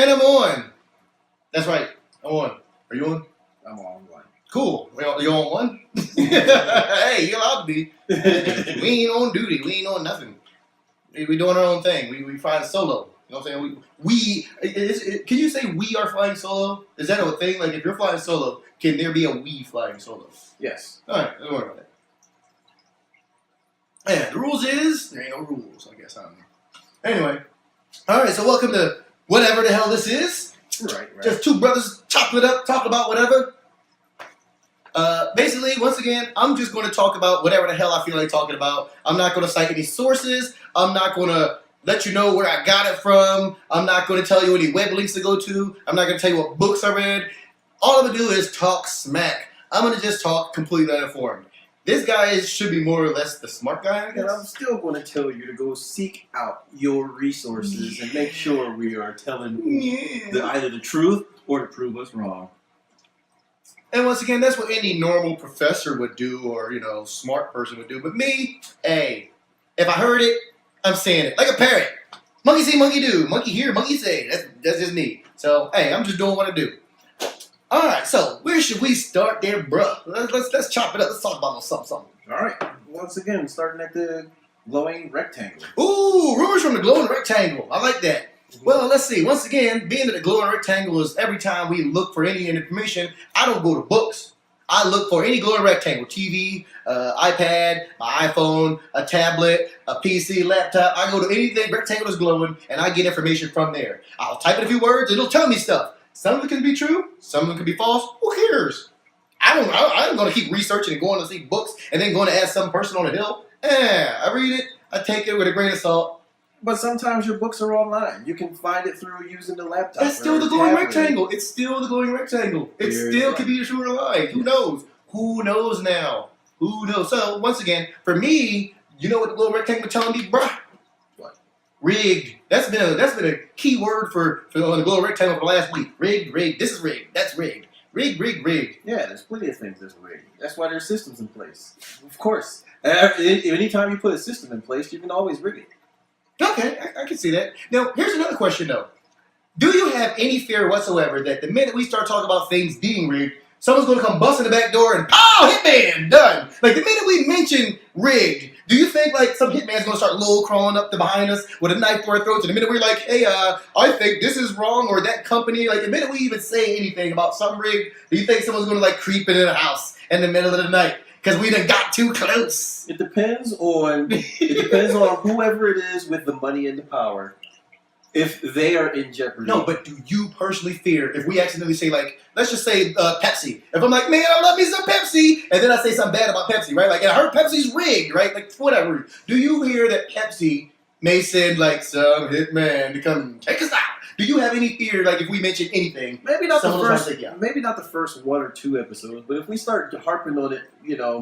And I'm on. That's right. I'm on. Are you on? I'm on one. Cool. You on one? Hey, you allowed to be. We ain't on duty. We ain't on nothing. We doing our own thing. We flying solo. You know what I'm saying? Can you say we are flying solo? Is that a thing? Like, if you're flying solo, can there be a we flying solo? Yes. All right. Don't worry about that. Yeah, the rules is there ain't no rules, I guess. I don't know. Anyway, all right. So welcome to whatever the hell this is. Right. Just two brothers chopping it up, talking about whatever. Basically, once again, I'm just going to talk about whatever the hell I feel like talking about. I'm not going to cite any sources. I'm not going to let you know where I got it from. I'm not going to tell you any web links to go to. I'm not going to tell you what books I read. All I'm going to do is talk smack. I'm going to just talk completely uninformed. This guy should be more or less the smart guy, I guess. And I'm still going to tell you to go seek out your resources and make sure we are telling either the truth or to prove us wrong. And once again, that's what any normal professor would do or, smart person would do. But me, hey, if I heard it, I'm saying it. Like a parrot. Monkey see, monkey do. Monkey hear, monkey say. That's just me. So, hey, I'm just doing what I do. All right, so where should we start there, bruh? Let's chop it up. Let's talk about something. All right. Once again, starting at the glowing rectangle. Ooh, rumors from the glowing rectangle. I like that. Well, let's see. Once again, being that the glowing rectangle is every time we look for any information, I don't go to books. I look for any glowing rectangle. TV, iPad, my iPhone, a tablet, a PC, laptop. I go to anything rectangle is glowing, and I get information from there. I'll type in a few words, it'll tell me stuff. Some of it can be true, some of it can be false. Who cares? I'm going to keep researching and going to see books and then going to ask some person on the hill. I read it, I take it with a grain of salt. But sometimes your books are online. You can find it through using the laptop. That's still the glowing rectangle. It's still the glowing rectangle. It still could be true or lie. Who knows? Who knows now? Who knows? So, once again, for me, you know what the glowing rectangle telling me, bruh? What? Rigged. That's been a key word for on the glowing rectangle for the last week. Rigged. This is rigged. That's rigged. Rigged. Yeah, there's plenty of things that's rigged. That's why there's systems in place. Of course. Anytime you put a system in place, you can always rig it. Okay, I can see that. Now, here's another question, though. Do you have any fear whatsoever that the minute we start talking about things being rigged, someone's going to come bust in the back door and, hitman, done? Like, the minute we mention rigged, do you think, like, some hitman's going to start low crawling up to behind us with a knife to our throats? And the minute we're like, hey, I think this is wrong, or that company, like, the minute we even say anything about something rigged, do you think someone's going to, like, creep into the house in the middle of the night? Because we done got too close. It depends on whoever it is with the money and the power. If they are in jeopardy. No, but do you personally fear if we accidentally say, like, let's just say Pepsi. If I'm like, man, I love me some Pepsi, and then I say something bad about Pepsi, right? Like, and I heard Pepsi's rigged, right? Like, whatever. Do you hear that Pepsi may send, like, some hitman to come take us out? Do you have any fear, like, if we mention anything? Maybe not the first one or two episodes, but if we start harping on it,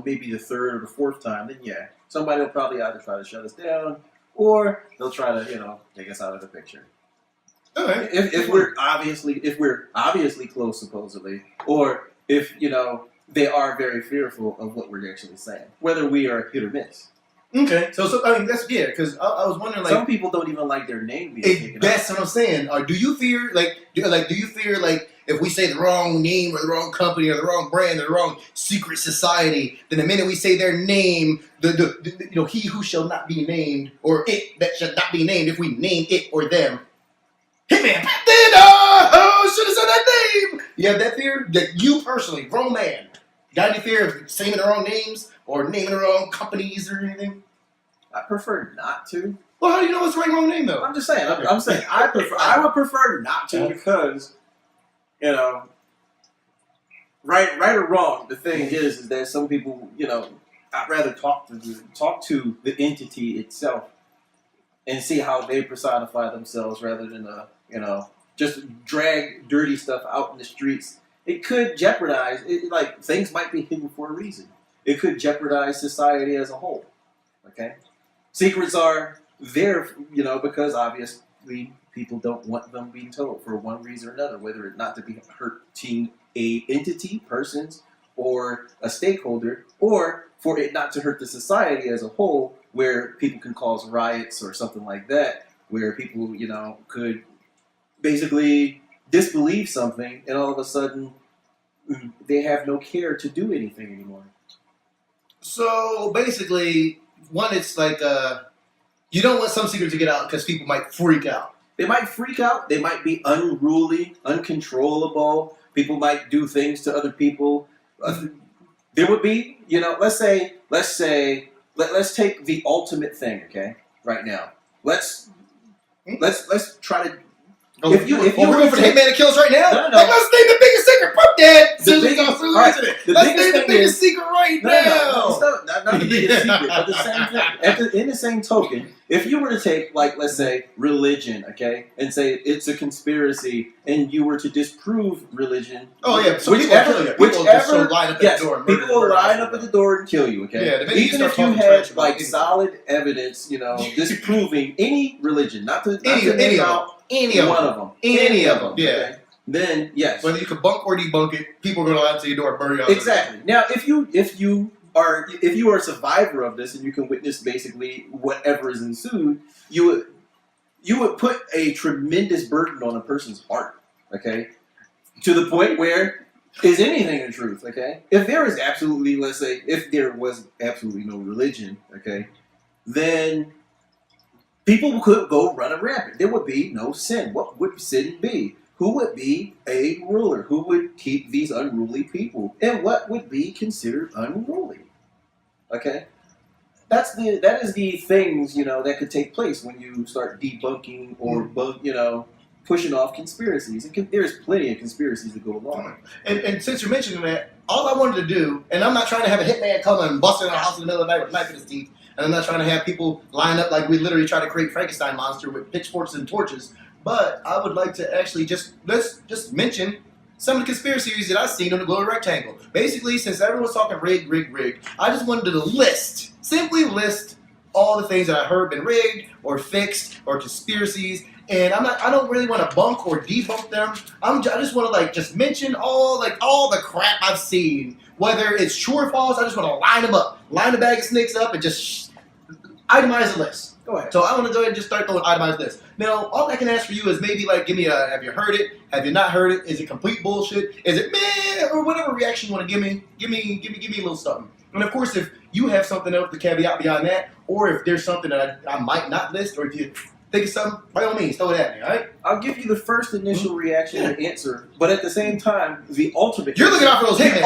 maybe the third or the fourth time, then yeah, somebody will probably either try to shut us down or they'll try to, take us out of the picture. All right. If we're obviously close, supposedly, or if they are very fearful of what we're actually saying, whether we are hit or miss. Okay, so I mean that's because I was wondering, like, some people don't even like their name being taken out. That's what I'm saying. Do you fear do you fear if we say the wrong name or the wrong company or the wrong brand or the wrong secret society, then the minute we say their name, the he who shall not be named or it that shall not be named, if we name it or them, hitman, then should have said that name. You have that fear? That you personally, grown man, got any fear of saying the wrong names or naming the wrong companies or anything? I prefer not to. Well, how do you know what's the right wrong name though? I'm just saying. I'm saying I would prefer not to because, right or wrong, the thing is that some people, I'd rather talk to the entity itself and see how they personify themselves rather than just drag dirty stuff out in the streets. It could jeopardize things might be hidden for a reason. It could jeopardize society as a whole. Okay? Secrets are there, because obviously people don't want them being told for one reason or another, whether it not to be hurting a entity, persons, or a stakeholder, or for it not to hurt the society as a whole, where people can cause riots or something like that, where people, could basically disbelieve something, and all of a sudden they have no care to do anything anymore. So basically, one, it's like you don't want some secrets to get out because people might freak out. They might freak out. They might be unruly, uncontrollable. People might do things to other people. There would be, let's take the ultimate thing, okay, right now. Let's try to. If you we're going for the hitman that kills right now. No. Like, let's name the biggest secret. Fuck that. The biggest secret right now. Not the biggest secret, but the same thing. In the same token, if you were to take, like, let's say, religion, okay, and say it's a conspiracy, and you were to disprove religion. Oh yeah, so people will kill you. People will line up at the door. People will line up at the door and kill you. Okay, yeah, even if you had like solid evidence, disproving any religion, any one of them. Yeah. Okay? Then yes. Whether you can bunk or debunk it, people are going to line up to your door and bury you out. Exactly. Now, if you are a survivor of this and you can witness basically whatever is ensued, you would put a tremendous burden on a person's heart. Okay, to the point where is anything the truth? Okay, if there is absolutely, let's say, if there was absolutely no religion, okay, then people could go running rampant. There would be no sin. What would sin be? Who would be a ruler? Who would keep these unruly people? And what would be considered unruly? Okay? That is the things, that could take place when you start debunking or, pushing off conspiracies. There's plenty of conspiracies that go along. And since you're mentioning that, all I wanted to do, and I'm not trying to have a hitman come and bust in our house in the middle of the night with a knife in his teeth, and I'm not trying to have people line up like we literally try to create Frankenstein monster with pitchforks and torches, but I would like to actually let's just mention some of the conspiracy theories that I've seen on the Glory Rectangle. Basically, since everyone's talking rigged, I just wanted to simply list all the things that I heard been rigged or fixed or conspiracies. And I don't really want to bunk or debunk them. I just want to just mention all the crap I've seen, whether it's true or false. I just want to line them up, line the bag of snakes up, and just itemize the list. Go ahead. So I want to go ahead and just start throwing itemized lists. Now, all I can ask for you is maybe give me a, have you heard it? Have you not heard it? Is it complete bullshit? Is it meh? Or whatever reaction you want to give me a little something. And of course, if you have something else to caveat beyond that, or if there's something that I might not list, or if you think of something, by all means, throw it at me, all right? I'll give you the first initial reaction and answer, but at the same time, the ultimate. You're looking out for those hitmen.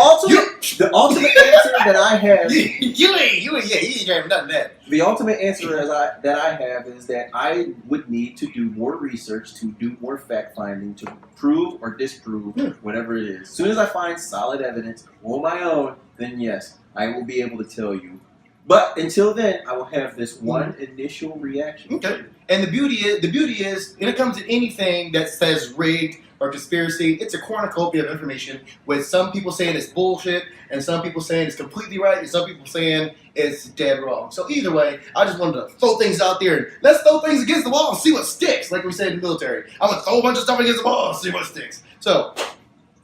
The ultimate answer that I have. You ain't having nothing that. The ultimate answer that I have is that I would need to do more research, to do more fact finding, to prove or disprove whatever it is. As soon as I find solid evidence on my own, then yes, I will be able to tell you. But until then, I will have this one initial reaction. Okay. And the beauty is, when it comes to anything that says rigged or conspiracy, it's a cornucopia of information with some people saying it's bullshit, and some people saying it's completely right, and some people saying it's dead wrong. So either way, I just wanted to throw things out there, and let's throw things against the wall and see what sticks, like we say in the military. I'm going to throw a bunch of stuff against the wall and see what sticks. So,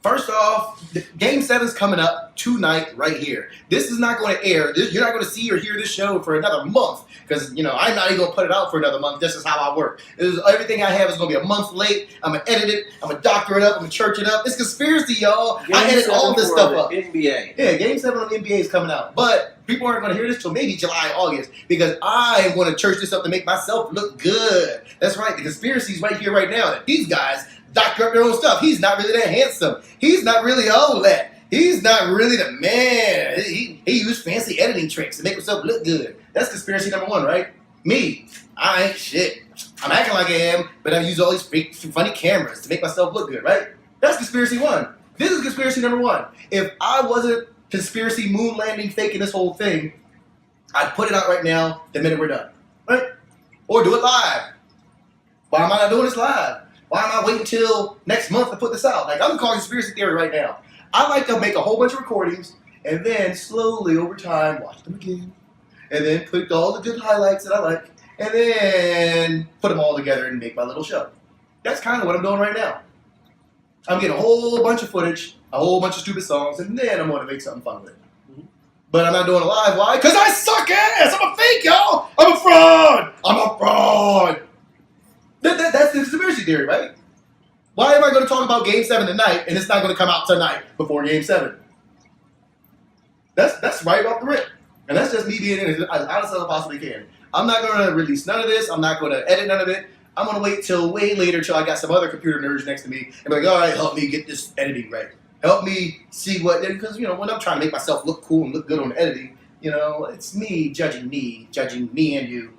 first off, Game 7 is coming up tonight right here. This is not going to air. You're not going to see or hear this show for another month because, I'm not even going to put it out for another month. This is how I work. Everything I have is going to be a month late. I'm going to edit it. I'm going to doctor it up. I'm going to church it up. It's conspiracy, y'all. I edit all this stuff up. NBA. Yeah, Game 7 on the NBA is coming out. But people aren't going to hear this till maybe July, August because I am going to church this up to make myself look good. That's right. The conspiracy is right here, right now. That these guys doctor up their own stuff. He's not really that handsome. He's not really all that. He's not really the man. He used fancy editing tricks to make himself look good. That's conspiracy number one, right? Me, I ain't shit. I'm acting like I am, but I use all these fake, funny cameras to make myself look good, right? That's conspiracy one. This is conspiracy number one. If I wasn't conspiracy moon landing faking this whole thing, I'd put it out right now the minute we're done, right? Or do it live. Why am I not doing this live? Why am I waiting till next month to put this out? I'm calling conspiracy theory right now. I like to make a whole bunch of recordings and then slowly over time watch them again. And then put all the good highlights that I like and then put them all together and make my little show. That's kind of what I'm doing right now. I'm getting a whole bunch of footage, a whole bunch of stupid songs, and then I'm going to make something fun with it. But I'm not doing it live. Why? Because I suck ass. I'm a fake, y'all. I'm a fraud. That's the conspiracy theory, right? Why am I going to talk about Game 7 tonight and it's not going to come out tonight before Game 7? That's right off the rip. And that's just me being as honest as I possibly can. I'm not going to release none of this. I'm not going to edit none of it. I'm going to wait till way later till I got some other computer nerds next to me and be like, all right, help me get this editing right. Help me see what, because, you know, when I'm trying to make myself look cool and look good on the editing, you know, it's me judging me and you.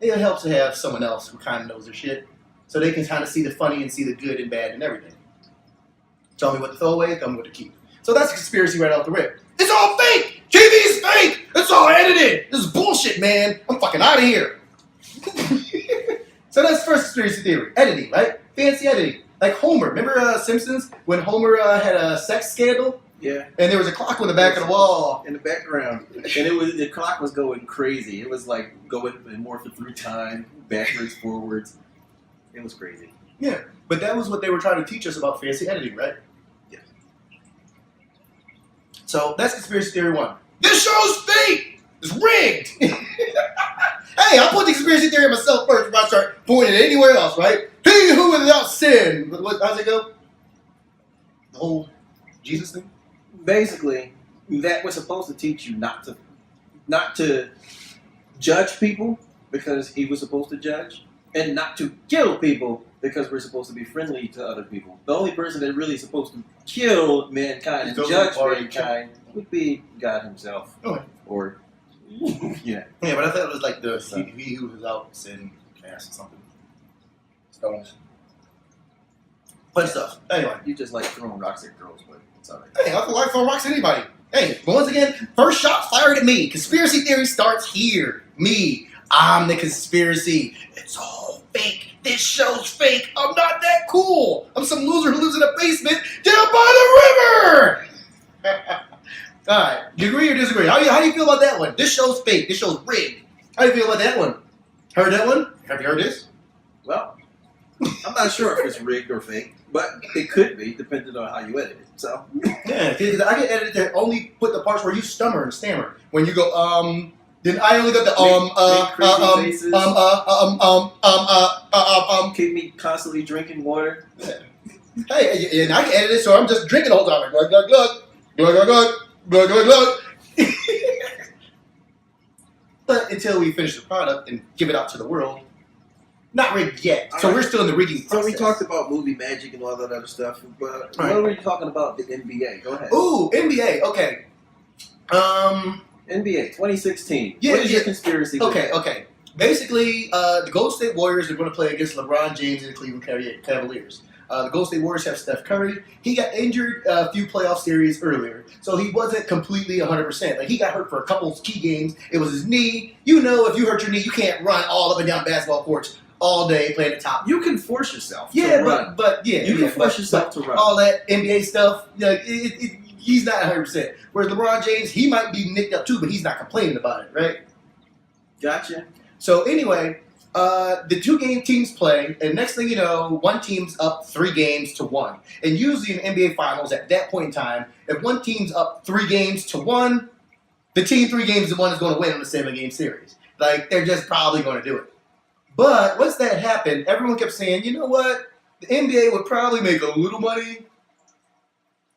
It helps to have someone else who kind of knows their shit so they can kind of see the funny and see the good and bad and everything. Tell me what to throw away, tell me what to keep. So that's a conspiracy right off the rip. It's all fake! TV is fake! It's all edited! This is bullshit, man! I'm fucking out of here! So that's the first conspiracy theory. Editing, right? Fancy editing. Like Homer. Remember Simpsons? When Homer had a sex scandal? Yeah. And there was a clock on the back of the wall. In the background. And the clock was going crazy. It was like going morphing through time, backwards, forwards. It was crazy. Yeah. But that was what they were trying to teach us about fancy editing, right? Yeah. So that's conspiracy theory 1. This show's fake! It's rigged! Hey, I put the conspiracy theory myself first before I start pointing it anywhere else, right? He who without sin. How's it go? The whole Jesus thing? Basically, that was supposed to teach you not to judge people because he was supposed to judge, and not to kill people because we're supposed to be friendly to other people. The only person that really is supposed to kill mankind and judge mankind would be God himself. Okay. Or, yeah. Yeah, but I thought it was like the he who without sin cast or something. Stones. Bunch of stuff. Anyway. You just like throwing rocks at girls, but it's alright. Hey, I feel like throwing rocks at anybody. Hey, but once again, first shot fired at me. Conspiracy theory starts here. Me. I'm the conspiracy. It's all fake. This show's fake. I'm not that cool. I'm some loser who lives in a basement down by the river. Alright, do you agree or disagree? How do you feel about that one? This show's fake. This show's rigged. How do you feel about that one? Heard that one? Have you heard this? Well, I'm not sure if it's rigged or fake, but it could be, depending on how you edit it. So Yeah, because I get edited to only put the parts where you stammer and stammer. When you go, then I only got the keep me constantly drinking water. Hey, and I can edit it so I'm just drinking the whole time. Like, glug, glug, glug, glug, glug, glug, glug, glug, glug. But until we finish the product and give it out to the world, not rigged yet. So we're still in the rigging process. So we talked about movie magic and all that other stuff, but what were you talking about the NBA? Go ahead. Ooh, NBA. Okay. NBA 2016. Yeah, what is your conspiracy? Okay. Basically, the Golden State Warriors are going to play against LeBron James and the Cleveland Cavaliers. The Golden State Warriors have Steph Curry. He got injured a few playoff series earlier, so he wasn't completely 100%. Like, he got hurt for a couple of key games. It was his knee. You know, if you hurt your knee, you can't run all up and down basketball courts all day playing the top. You can force yourself to run. But you can force yourself to run. All that NBA stuff, he's not 100%. Whereas LeBron James, he might be nicked up too, but he's not complaining about it, right? Gotcha. So anyway, the two-game teams play, and next thing you know, one team's up 3-1. And usually in NBA Finals, at that point in time, if one team's up 3-1, the team 3-1 is going to win in the 7-game series. Like, they're just probably going to do it. But once that happened, everyone kept saying, you know what? The NBA would probably make a little money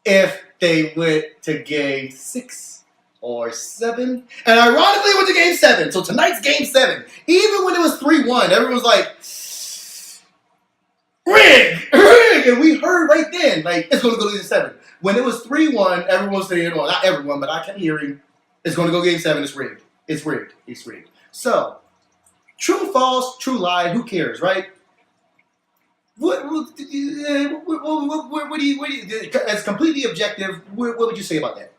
if they went to Game 6 or 7. And ironically, it went to Game 7. So tonight's Game 7. Even when it was 3-1, everyone was like, rig! And we heard right then, like, it's going to go to Game 7. When it was 3-1, everyone was saying, well, not everyone, but I kept hearing, it's going to go Game 7, it's rigged. It's rigged. It's rigged. So, true, false, true, lie, who cares, right? What do you, as completely objective, what would you say about that?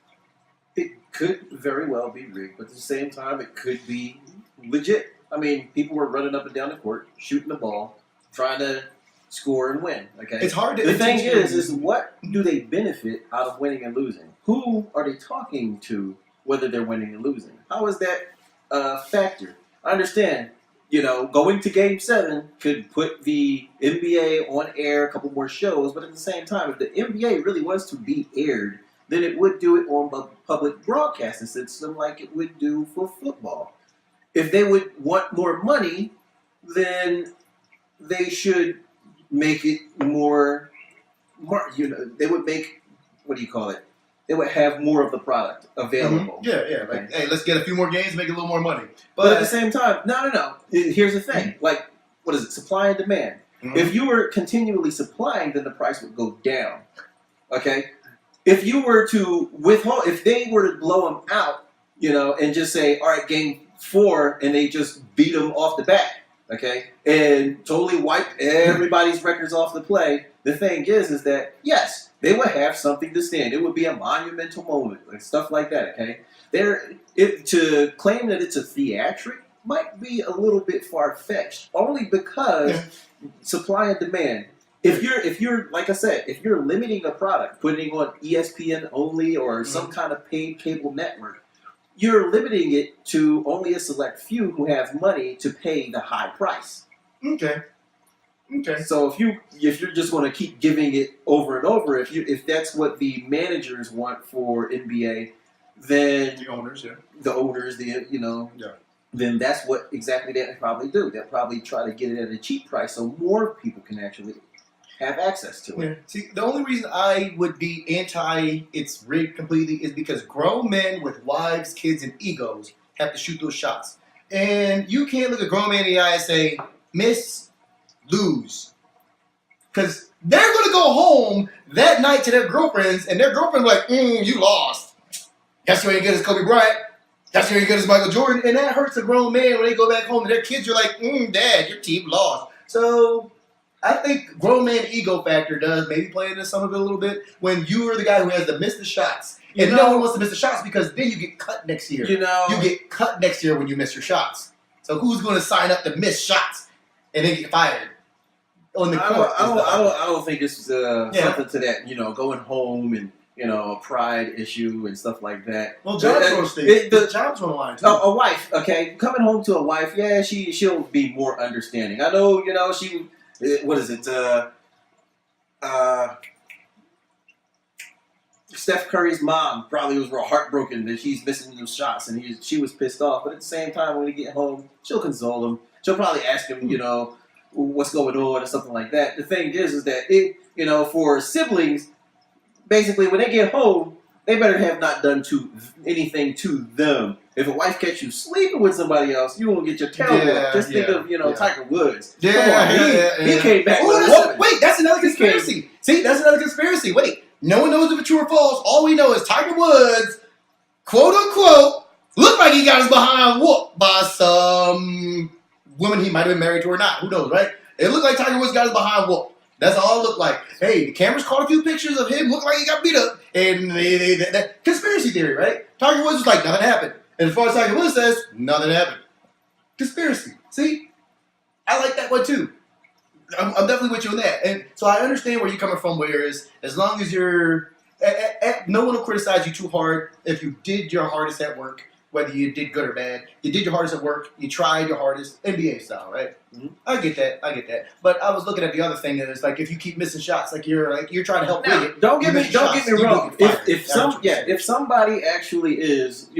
It could very well be rigged, but at the same time, it could be legit. I mean, people were running up and down the court, shooting the ball, trying to score and win, okay? It's hard to... The thing is what do they benefit out of winning and losing? Who are they talking to, whether they're winning and losing? How is that a factor? I understand. You know, going to Game 7 could put the NBA on air, a couple more shows, but at the same time, if the NBA really was to be aired, then it would do it on a public broadcasting system like it would do for football. If they would want more money, then they should make it more they would make, what do you call it? They would have more of the product available. Yeah. Like, hey, let's get a few more games, make a little more money. But at the same time, no. Here's the thing. Like, what is it? Supply and demand. If you were continually supplying, then the price would go down. Okay? If you were to withhold, if they were to blow them out, and just say, all right, game 4, and they just beat them off the bat, okay, and totally wiped everybody's records off the play, the thing is that, yes, they would have something to stand. It would be a monumental moment, like stuff like that, okay? To claim that it's a theatric might be a little bit far-fetched, only because supply and demand. If you're like I said, if you're limiting a product, putting on ESPN only or some kind of paid cable network, you're limiting it to only a select few who have money to pay the high price. Okay. So if you're just going to keep giving it over and over, if that's what the managers want for NBA, then the owners, then that's what exactly they'll probably do. They'll probably try to get it at a cheap price so more people can actually have access to it. Yeah. See, the only reason I would be anti it's rigged completely is because grown men with wives, kids, and egos have to shoot those shots. And you can't look a grown man in the eye and say, miss, lose. Because they're going to go home that night to their girlfriends, and their girlfriend's like, you lost. Guess you ain't good as Kobe Bryant. Guess you ain't good as Michael Jordan. And that hurts a grown man when they go back home and their kids are like, Dad, your team lost. So I think grown man ego factor does maybe play into some of it a little bit when you are the guy who has to miss the shots. And no one wants to miss the shots because then you get cut next year. You get cut next year when you miss your shots. So who's going to sign up to miss shots and then get fired? On the court. I don't think it's something to that, going home and, a pride issue and stuff like that. Well, jobs on the line, too. A wife, okay? Coming home to a wife, yeah, she'll be more understanding. I know, she... What is it? Steph Curry's mom probably was real heartbroken that he's missing those shots, and she was pissed off. But at the same time, when he get home, she'll console him. She'll probably ask him, what's going on or something like that. The thing is that for siblings, basically when they get home, they better have not done anything to them. If a wife catch you sleeping with somebody else, you won't get your tail whooped. Just think of, Tiger Woods. He came back with a woman. Wait, that's another conspiracy. See, that's another conspiracy. Wait, no one knows if it's true or false. All we know is Tiger Woods, quote unquote, looked like he got his behind whooped by some woman he might have been married to or not. Who knows, right? It looked like Tiger Woods got his behind whooped. That's all it looked like. Hey, the cameras caught a few pictures of him looking like he got beat up. And that conspiracy theory, right? Tiger Woods was like, nothing happened. And as far as Tiger Woods says, nothing happened. Conspiracy. See? I like that one too. I'm definitely with you on that. And so I understand where you're coming from, whereas as long as you're... no one will criticize you too hard if you did your hardest at work, whether you did good or bad. You did your hardest at work. You tried your hardest, NBA style, right? Mm-hmm. I get that. But I was looking at the other thing, and it's like if you keep missing shots, you're trying to help win it. Don't get me wrong. If somebody actually is,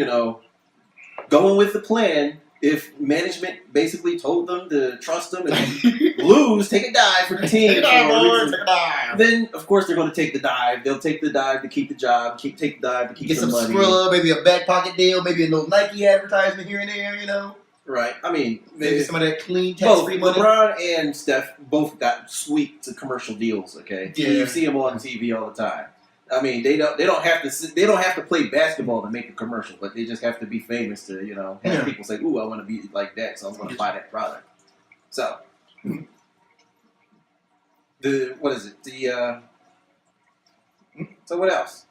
going with the plan, if management basically told them to trust them and lose, take a dive for the team, take a dive. Then of course they're going to take the dive. They'll take the dive to keep the job, take the dive to keep get some money. Skrilla, maybe a back pocket deal, maybe a little Nike advertisement here and there, Right. I mean, maybe some of that clean tax-free money. LeBron and Steph both got sweet commercial deals. Okay, yeah. You see them on TV all the time. I mean, they don't have to play basketball to make a commercial, but they just have to be famous to have people say, "Ooh, I want to be like that, so I'm going to buy that product." So, what is it? So what else?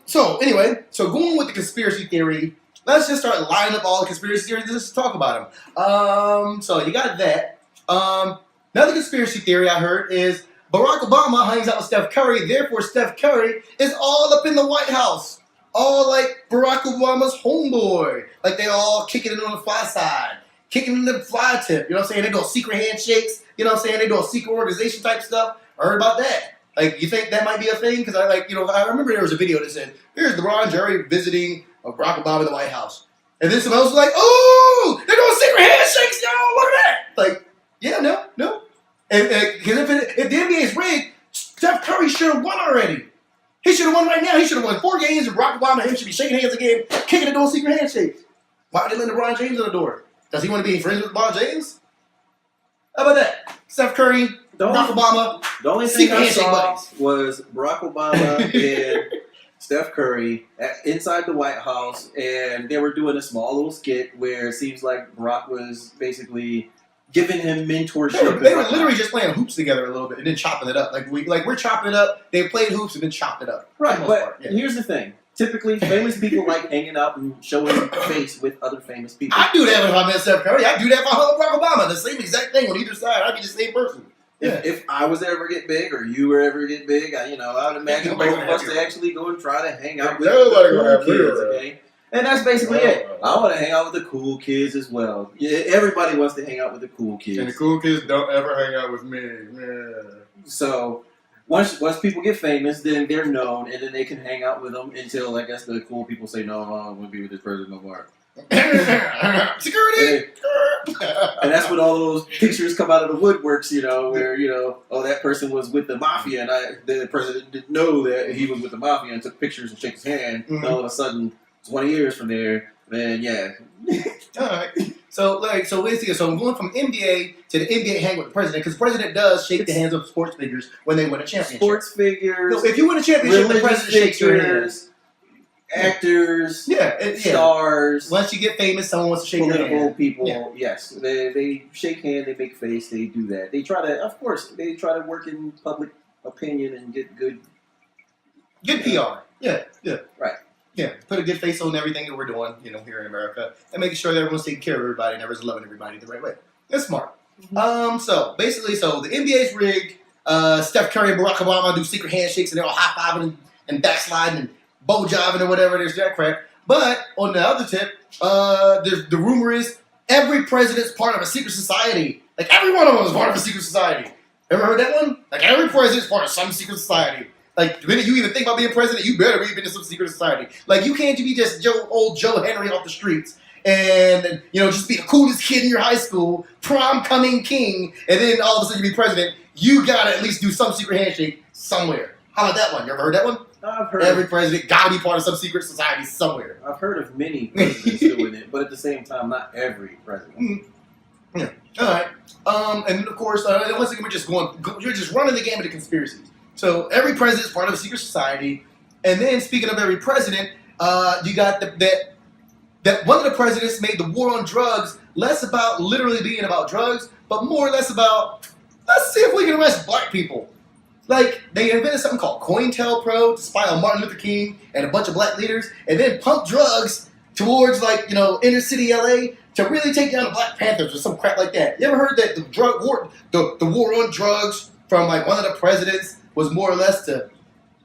So anyway, going with the conspiracy theory, let's just start lining up all the conspiracy theories. Let's talk about them. So you got that. Another conspiracy theory I heard is Barack Obama hangs out with Steph Curry, therefore Steph Curry is all up in the White House. All like Barack Obama's homeboy. Like they all kicking it on the fly side. Kicking in the fly tip. You know what I'm saying? They do secret handshakes. You know what I'm saying? They do secret organization type stuff. I heard about that. Like, you think that might be a thing? Because I remember there was a video that said, here's LeBron Jerry visiting Barack Obama in the White House. And then someone else was like, oh, they're doing secret handshakes, y'all. Look at that. Like, yeah, no. And if the NBA is rigged, should have won already. He should have won right now. He should have won 4 games, and Barack Obama and him should be shaking hands again, kicking and doing secret handshakes. Why did they let LeBron James in the door? Does he want to be friends with LeBron James? How about that? Steph Curry, Barack Obama. The only thing I saw was Barack Obama and Steph Curry inside the White House, and they were doing a small little skit where it seems like Barack was basically giving him mentorship. They were literally just playing hoops together a little bit and then chopping it up. We're chopping it up. They played hoops and then chopped it up. Right, but here's the thing. Typically, famous people like hanging out and showing face with other famous people. I do that if I met Steph Curry. I do that if I hung Barack Obama. The same exact thing on either side. I'd be the same person. Yeah. If I was to ever get big, or you were ever get big, I would imagine both of us to actually go and try to hang out with the cool kids, okay? And that's basically it. I want to hang out with the cool kids as well. Yeah, everybody wants to hang out with the cool kids. And the cool kids don't ever hang out with me. Yeah. So once people get famous, then they're known, and then they can hang out with them until, I guess, the cool people say, no, I don't want to be with this person no more. Security! And that's when all those pictures come out of the woodworks, where, oh, that person was with the mafia, and the president didn't know that he was with the mafia and took pictures and shook his hand. Mm-hmm. And all of a sudden, 20 years from there, then yeah. All right. So basically, I'm going from NBA to the NBA hang with the president, because the president does shake the hands of sports figures when they win a championship. Sports figures. So if you win a championship, the president shakes your hands. Actors, stars. Once you get famous, someone wants to shake your hand. Political people, yes, they shake hands, they make face, they do that. They try to work in public opinion and get good PR. Yeah, right. Yeah, put a good face on everything that we're doing, here in America, and making sure that everyone's taking care of everybody and everyone's loving everybody the right way. That's smart. Mm-hmm. So the NBA's rigged. Steph Curry and Barack Obama do secret handshakes, and they're all high-fiving and backsliding and bow-jiving or whatever. There's that crap. But on the other tip, the rumor is every president's part of a secret society. Like, every one of them is part of a secret society. Ever heard that one? Like, every president's part of some secret society. Like, the minute you even think about being president, you better be in some secret society. Like, you can't be just old Joe Henry off the streets and, just be the coolest kid in your high school, prom-coming king, and then all of a sudden you be president. You gotta at least do some secret handshake somewhere. How about that one? You ever heard that one? I've heard every president gotta be part of some secret society somewhere. I've heard of many presidents doing it, but at the same time, not every president. Mm-hmm. Yeah. All right. And then of course, once again, you're just running the game of the conspiracies. So every president is part of a secret society, and then speaking of every president, you got that one of the presidents made the war on drugs less about literally being about drugs, but more or less about, let's see if we can arrest black people. Like, they invented something called COINTELPRO to spy on Martin Luther King and a bunch of black leaders, and then pump drugs towards, inner city LA to really take down the Black Panthers or some crap like that. You ever heard that the war on drugs from, one of the presidents was more or less to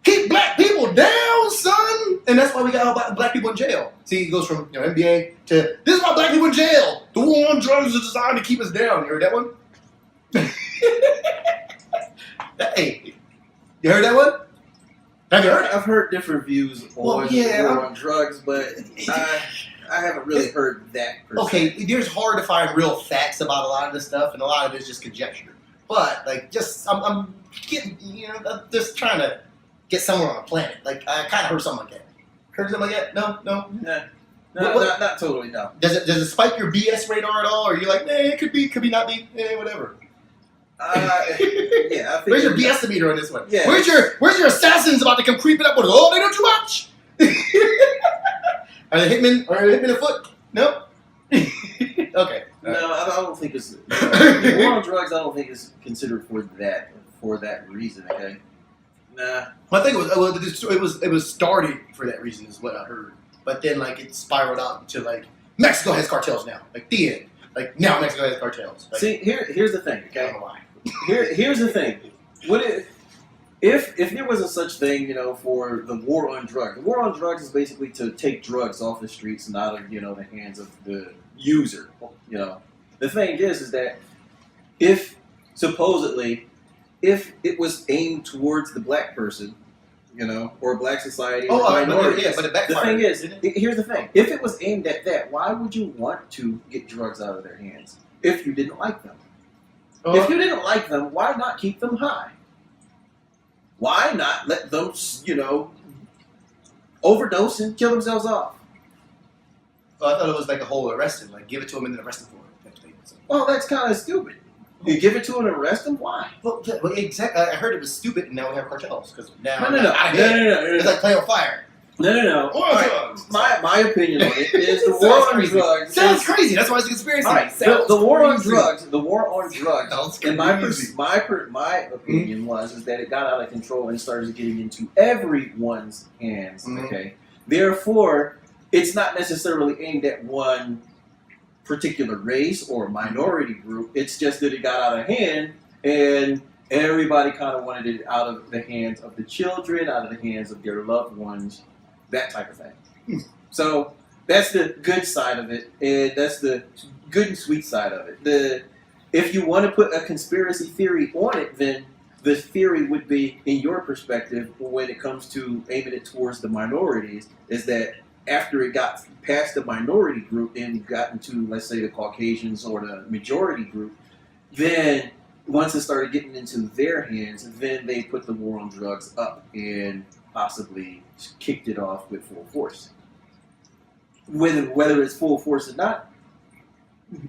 keep black people down, son? And that's why we got all black people in jail. See, it goes from, NBA to, this is why black people in jail. The war on drugs is designed to keep us down. You heard that one? Hey, you heard that one? Have you heard it? I've heard different views on drugs, but I haven't really heard that. Okay, it's hard to find real facts about a lot of this stuff, and a lot of it's just conjecture. But I'm getting, I'm just trying to get somewhere on the planet. Like, I kind of heard something like that. Heard something like that? No. Nah. Not totally. No. Does it spike your BS radar at all, or are you like, it could be, not be, whatever? Yeah. I think where's your BS meter on this one? Yeah. Where's your assassins about to come creeping up with? Oh, they know too much. Are they hitmen? A foot? No. Okay. No, I don't think it's war on drugs. I don't think it's considered for that reason. Okay. Nah. I think it was started for that reason, is what I heard. But then it spiraled out to Mexico has cartels now. The end. Now Mexico has cartels. See, here's the thing. Okay. I don't know why. Here's the thing. If there was a such thing, for the war on drugs, the war on drugs is basically to take drugs off the streets and out of, the hands of the user. The thing is that if it was aimed towards the black person, or black society, or minorities, but the thing is, here's the thing. If it was aimed at that, why would you want to get drugs out of their hands if you didn't like them? If you didn't like them, why not keep them high? why not let them, overdose and kill themselves off? I thought it was like a whole arrest him, like give it to him and then arrest him for it. Well, that's kind of stupid. You give it to him and arrest him? Why? Well, yeah, well, exactly. I heard it was stupid, and now we have cartels because now No. it's like playing with fire. No. War All right. drugs. My opinion on it is the Sounds war on crazy. drugs. Sounds crazy. That's why it's a conspiracy. All right, Sounds the war on crazy. drugs. The war on drugs. Sounds And my crazy. opinion is that it got out of control and started getting into everyone's hands. Mhm. Okay, therefore, it's not necessarily aimed at one particular race or minority group. It's just that it got out of hand, and everybody kind of wanted it out of the hands of the children, out of the hands of their loved ones, that type of thing. So that's the good side of it, and that's the good and sweet side of it. If you want to put a conspiracy theory on it, then the theory would be, in your perspective, when it comes to aiming it towards the minorities, is that after it got past the minority group and got into, let's say, the Caucasians or the majority group, then once it started getting into their hands, then they put the war on drugs up and possibly kicked it off with full force. Whether it's full force or not,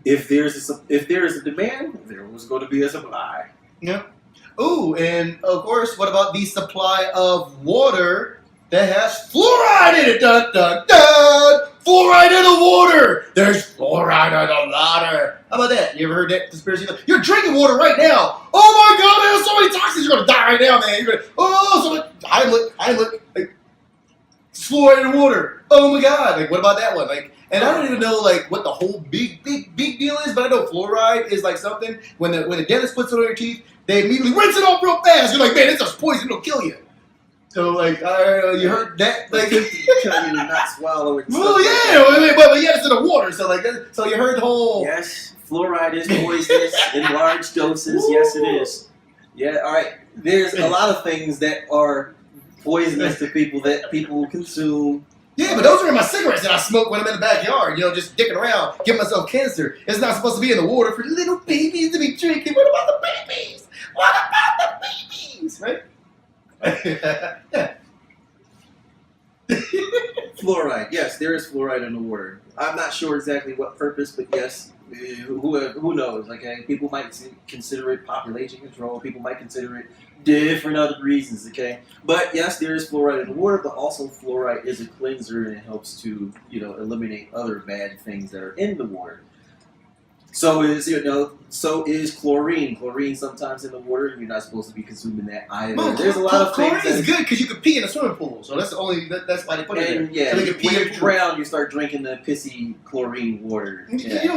if there's a demand, there was going to be a supply. Yeah. Ooh, and of course, what about the supply of water that has fluoride in it? Dun dun dun! Fluoride in the water! There's fluoride in the water! How about that? You ever heard that conspiracy? You're drinking water right now! Oh my god, there's so many toxins, you're gonna die right now, man! You're gonna, so much, Heimlich, like, fluoride in the water! Oh my god, like, what about that one? Like, and I don't even know, like, what the whole big deal is, but I know fluoride is like something, when the dentist puts it on your teeth, they immediately rinse it off real fast. You're like, man, it's just poison, it'll kill you. So, like, you heard that? Like, Tell you to not swallow it. well, yeah, but yeah, it's in the water. So, like, so you heard the whole. Yes, fluoride is poisonous in large doses. Yes, it is. Yeah, all right. There's a lot of things that are poisonous to people that people consume. Yeah, but those are in my cigarettes that I smoke when I'm in the backyard. You know, just dicking around, giving myself cancer. It's not supposed to be in the water for little babies to be drinking. What about the babies? What about the babies? Right? Yeah. Fluoride. Yes, there is fluoride in the water. I'm not sure exactly what purpose, but yes, who knows? Okay, people might consider it population control. People might consider it different other reasons. Okay, but yes, there is fluoride in the water, but also fluoride is a cleanser and it helps to eliminate other bad things that are in the water. So is chlorine. Chlorine sometimes in the water, you're not supposed to be consuming that either. Well, there's a lot of things. Chlorine is good because you can pee in a swimming pool, so that's that's why they put it in there. Yeah, So they can pee when in you the pool. drown, you start drinking the pissy chlorine water. Yeah, You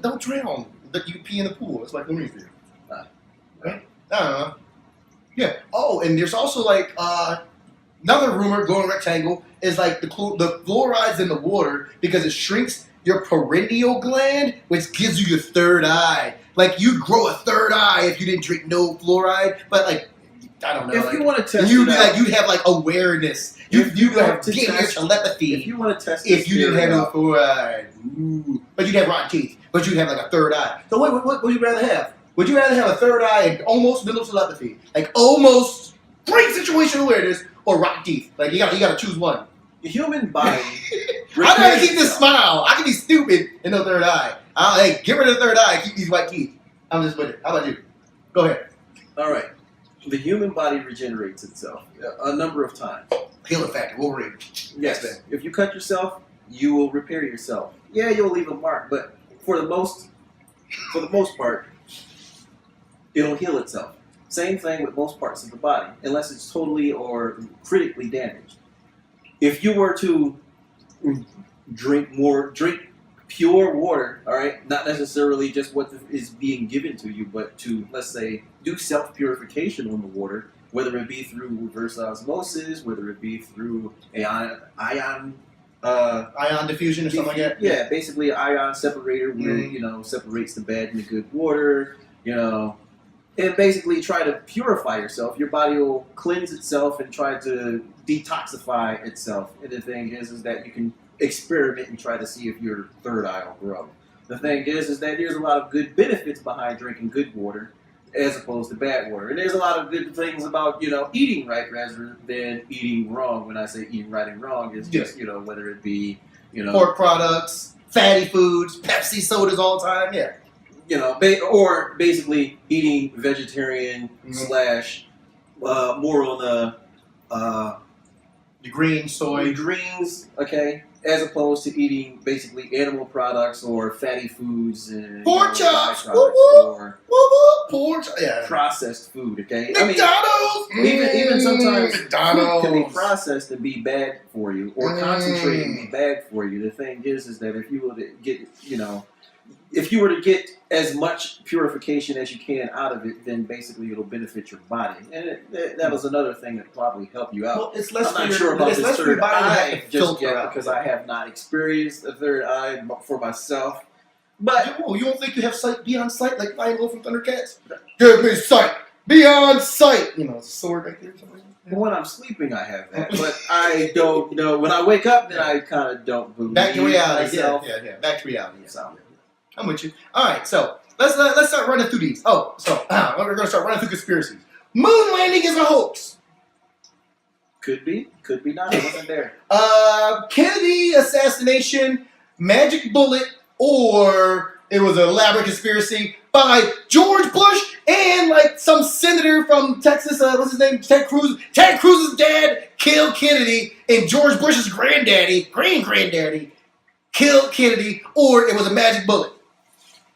don't drown, but you can pee in the pool. That's why chlorine's there. Right? I don't know. Yeah. Oh, and there's also like another rumor going rectangle is like the fluoride's in the water because it shrinks your pineal gland, which gives you your third eye. Like you'd grow a third eye if you didn't drink no fluoride, but like I don't know. If like, you want to test you'd it be out, like you'd have like awareness. If You'd you want have to get your test- telepathy. if you want to test If you didn't have no out, fluoride. Ooh. But you'd have rotten teeth. But you'd have like a third eye. So what would you rather have? Would you rather have a third eye and almost mental telepathy? Like almost great situational awareness or rotten teeth? Like you gotta choose one. the human body. I gotta keep this smile. I can be stupid and no third eye. Hey, get rid of the third eye, keep these white teeth. I'm just with it. How about you? Go ahead. All right. The human body regenerates itself a number of times. Healing factor, Wolverine. Yes. man. If you cut yourself, you will repair yourself. Yeah, you'll leave a mark, but for the most part, it'll heal itself. Same thing with most parts of the body, unless it's totally or critically damaged. If you were to drink pure water, all right, not necessarily just what is being given to you, but to, let's say, do self-purification on the water, whether it be through reverse osmosis, whether it be through ion diffusion or something like that. Yeah, basically ion separator where separates the bad and the good water, and basically try to purify yourself. Your body will cleanse itself and try to detoxify itself. And the thing is that you can experiment and try to see if your third eye will grow. The thing is that there's a lot of good benefits behind drinking good water, as opposed to bad water. And there's a lot of good things about, eating right rather than eating wrong. When I say eating right and wrong, it's just, whether it be, pork products, fatty foods, Pepsi sodas all the time, or basically eating vegetarian slash more on the green soy. greens, okay, as opposed to eating basically animal products or fatty foods and Pork chops, or pork chops, processed food, okay? McDonald's! Even sometimes McDonald's food can be processed and be bad for you, or concentrated and be bad for you. The thing is that if you were to get, if you were to get as much purification as you can out of it, then basically it'll benefit your body. And that was another thing that probably help you out. Well, it's less I'm not sure about this third eye just yet out. because I have not experienced a third eye for myself. But you don't think you have sight beyond sight like Lion Wolf from Thundercats? Give me sight beyond sight. It's a sword right there. when I'm sleeping, I have that. But I don't know. When I wake up, then I kind of don't believe back to reality. myself. Yeah. Back to reality. Yeah. So. I'm with you. All right, so let's start running through these. We're gonna start running through conspiracies. Moon landing is a hoax. Could be not. I wasn't there. Kennedy assassination, magic bullet, or it was an elaborate conspiracy by George Bush and like some senator from Texas. What's his name? Ted Cruz. Ted Cruz's dad killed Kennedy, and George Bush's granddaddy, granddaddy, killed Kennedy, or it was a magic bullet.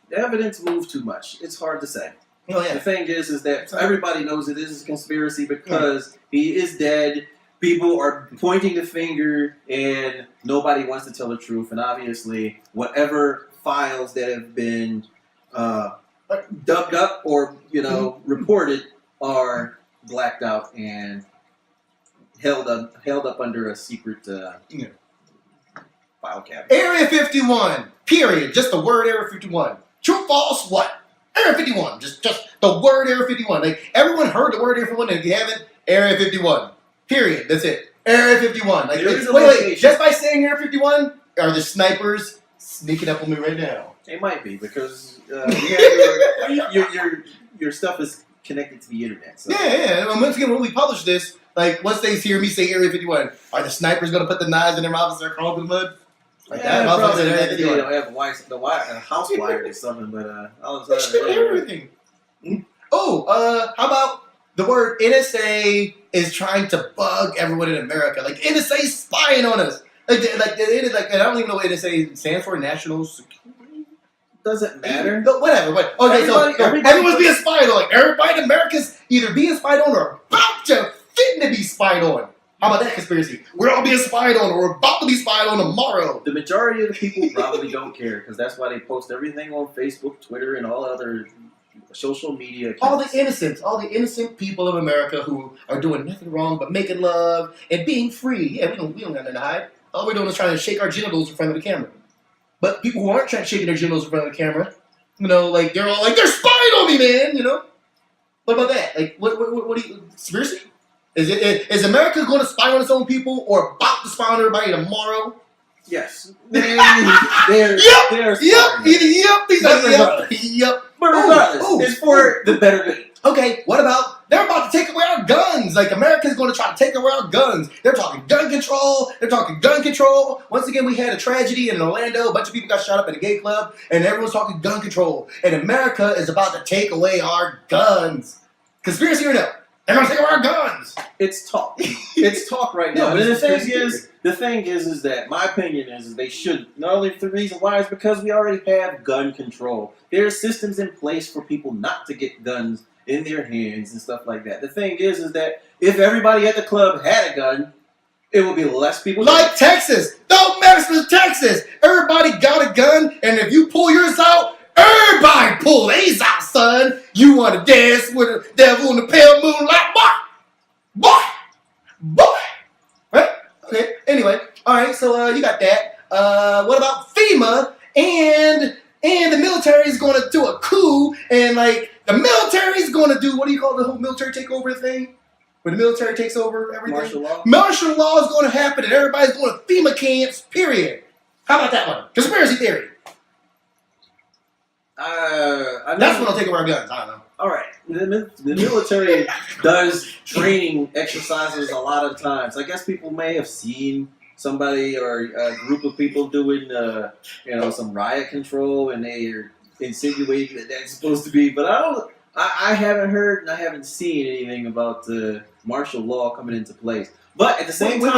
The evidence moved too much. It's hard to say. Oh yeah. The thing is that everybody knows it is a conspiracy because he is dead. People are pointing the finger, and nobody wants to tell the truth. And obviously, whatever files that have been dug up or reported are blacked out and held up under a secret file cabinet. Area 51. Period. Just the word Area 51. True, false, what? Area 51. Just the word Area 51. Like, everyone heard the word Area 51, and if you haven't, Area 51. Period. That's it. Area 51. Like, wait. Just by saying Area 51, are the snipers sneaking up on me right now? It might be, because your stuff is connected to the internet. So. Yeah. And once again, when we publish this, like, once they hear me say Area 51, are the snipers going to put the knives in their mouths and start crawling through the mud? Like that? Probably they don't have the house wired or something, but all of a sudden, everything. Oh, how about the word NSA is trying to bug everyone in America? Like NSA spying on us. Like I don't even know what NSA stands for. National Security. Doesn't matter. No, whatever. But okay, everyone's being spied on. Like everybody in America's either being spied on or about to fitting to be spied on. How about that conspiracy? We're all being spied on, or we're about to be spied on tomorrow. The majority of the people probably don't care, because that's why they post everything on Facebook, Twitter, and all other social media accounts. All the innocent people of America who are doing nothing wrong but making love and being free. Yeah, we don't have nothing to hide. All we're doing is trying to shake our genitals in front of the camera. But people who aren't shaking their genitals in front of the camera, like they're all like, they're spying on me, man. What about that? Like, what do you conspiracy? Is America going to spy on its own people, or about to spy on everybody tomorrow? Yes. Yep. But regardless, it's for the better good. Okay, what about they're about to take away our guns? Like America's going to try to take away our guns. They're talking gun control. Once again, we had a tragedy in Orlando. A bunch of people got shot up at a gay club, and everyone's talking gun control. And America is about to take away our guns. Conspiracy or no? They're going to take away our guns. It's talk. It's talk right now. But the thing is that my opinion is they should. Not only the reason why is because we already have gun control. There are systems in place for people not to get guns in their hands and stuff like that. The thing is that if everybody at the club had a gun, it would be less people. Like Texas. Don't mess with Texas. Everybody got a gun, and if you pull yours out, everybody pull theirs out, son. You want to dance with the devil in the pale moonlight? Boy. Right? Okay. Anyway. All right. So you got that. What about FEMA and the military is going to do a coup, and like the military is going to do, what do you call the whole military takeover thing? When the military takes over everything? Martial law is going to happen, and everybody's going to FEMA camps, period. How about that one? Conspiracy theory. That's when they'll take away our guns. I don't know. All right. the military does training exercises a lot of times. I guess people may have seen somebody or a group of people doing, some riot control, and they are insinuating that that's supposed to be. But I haven't heard and I haven't seen anything about the martial law coming into place. But at the same time,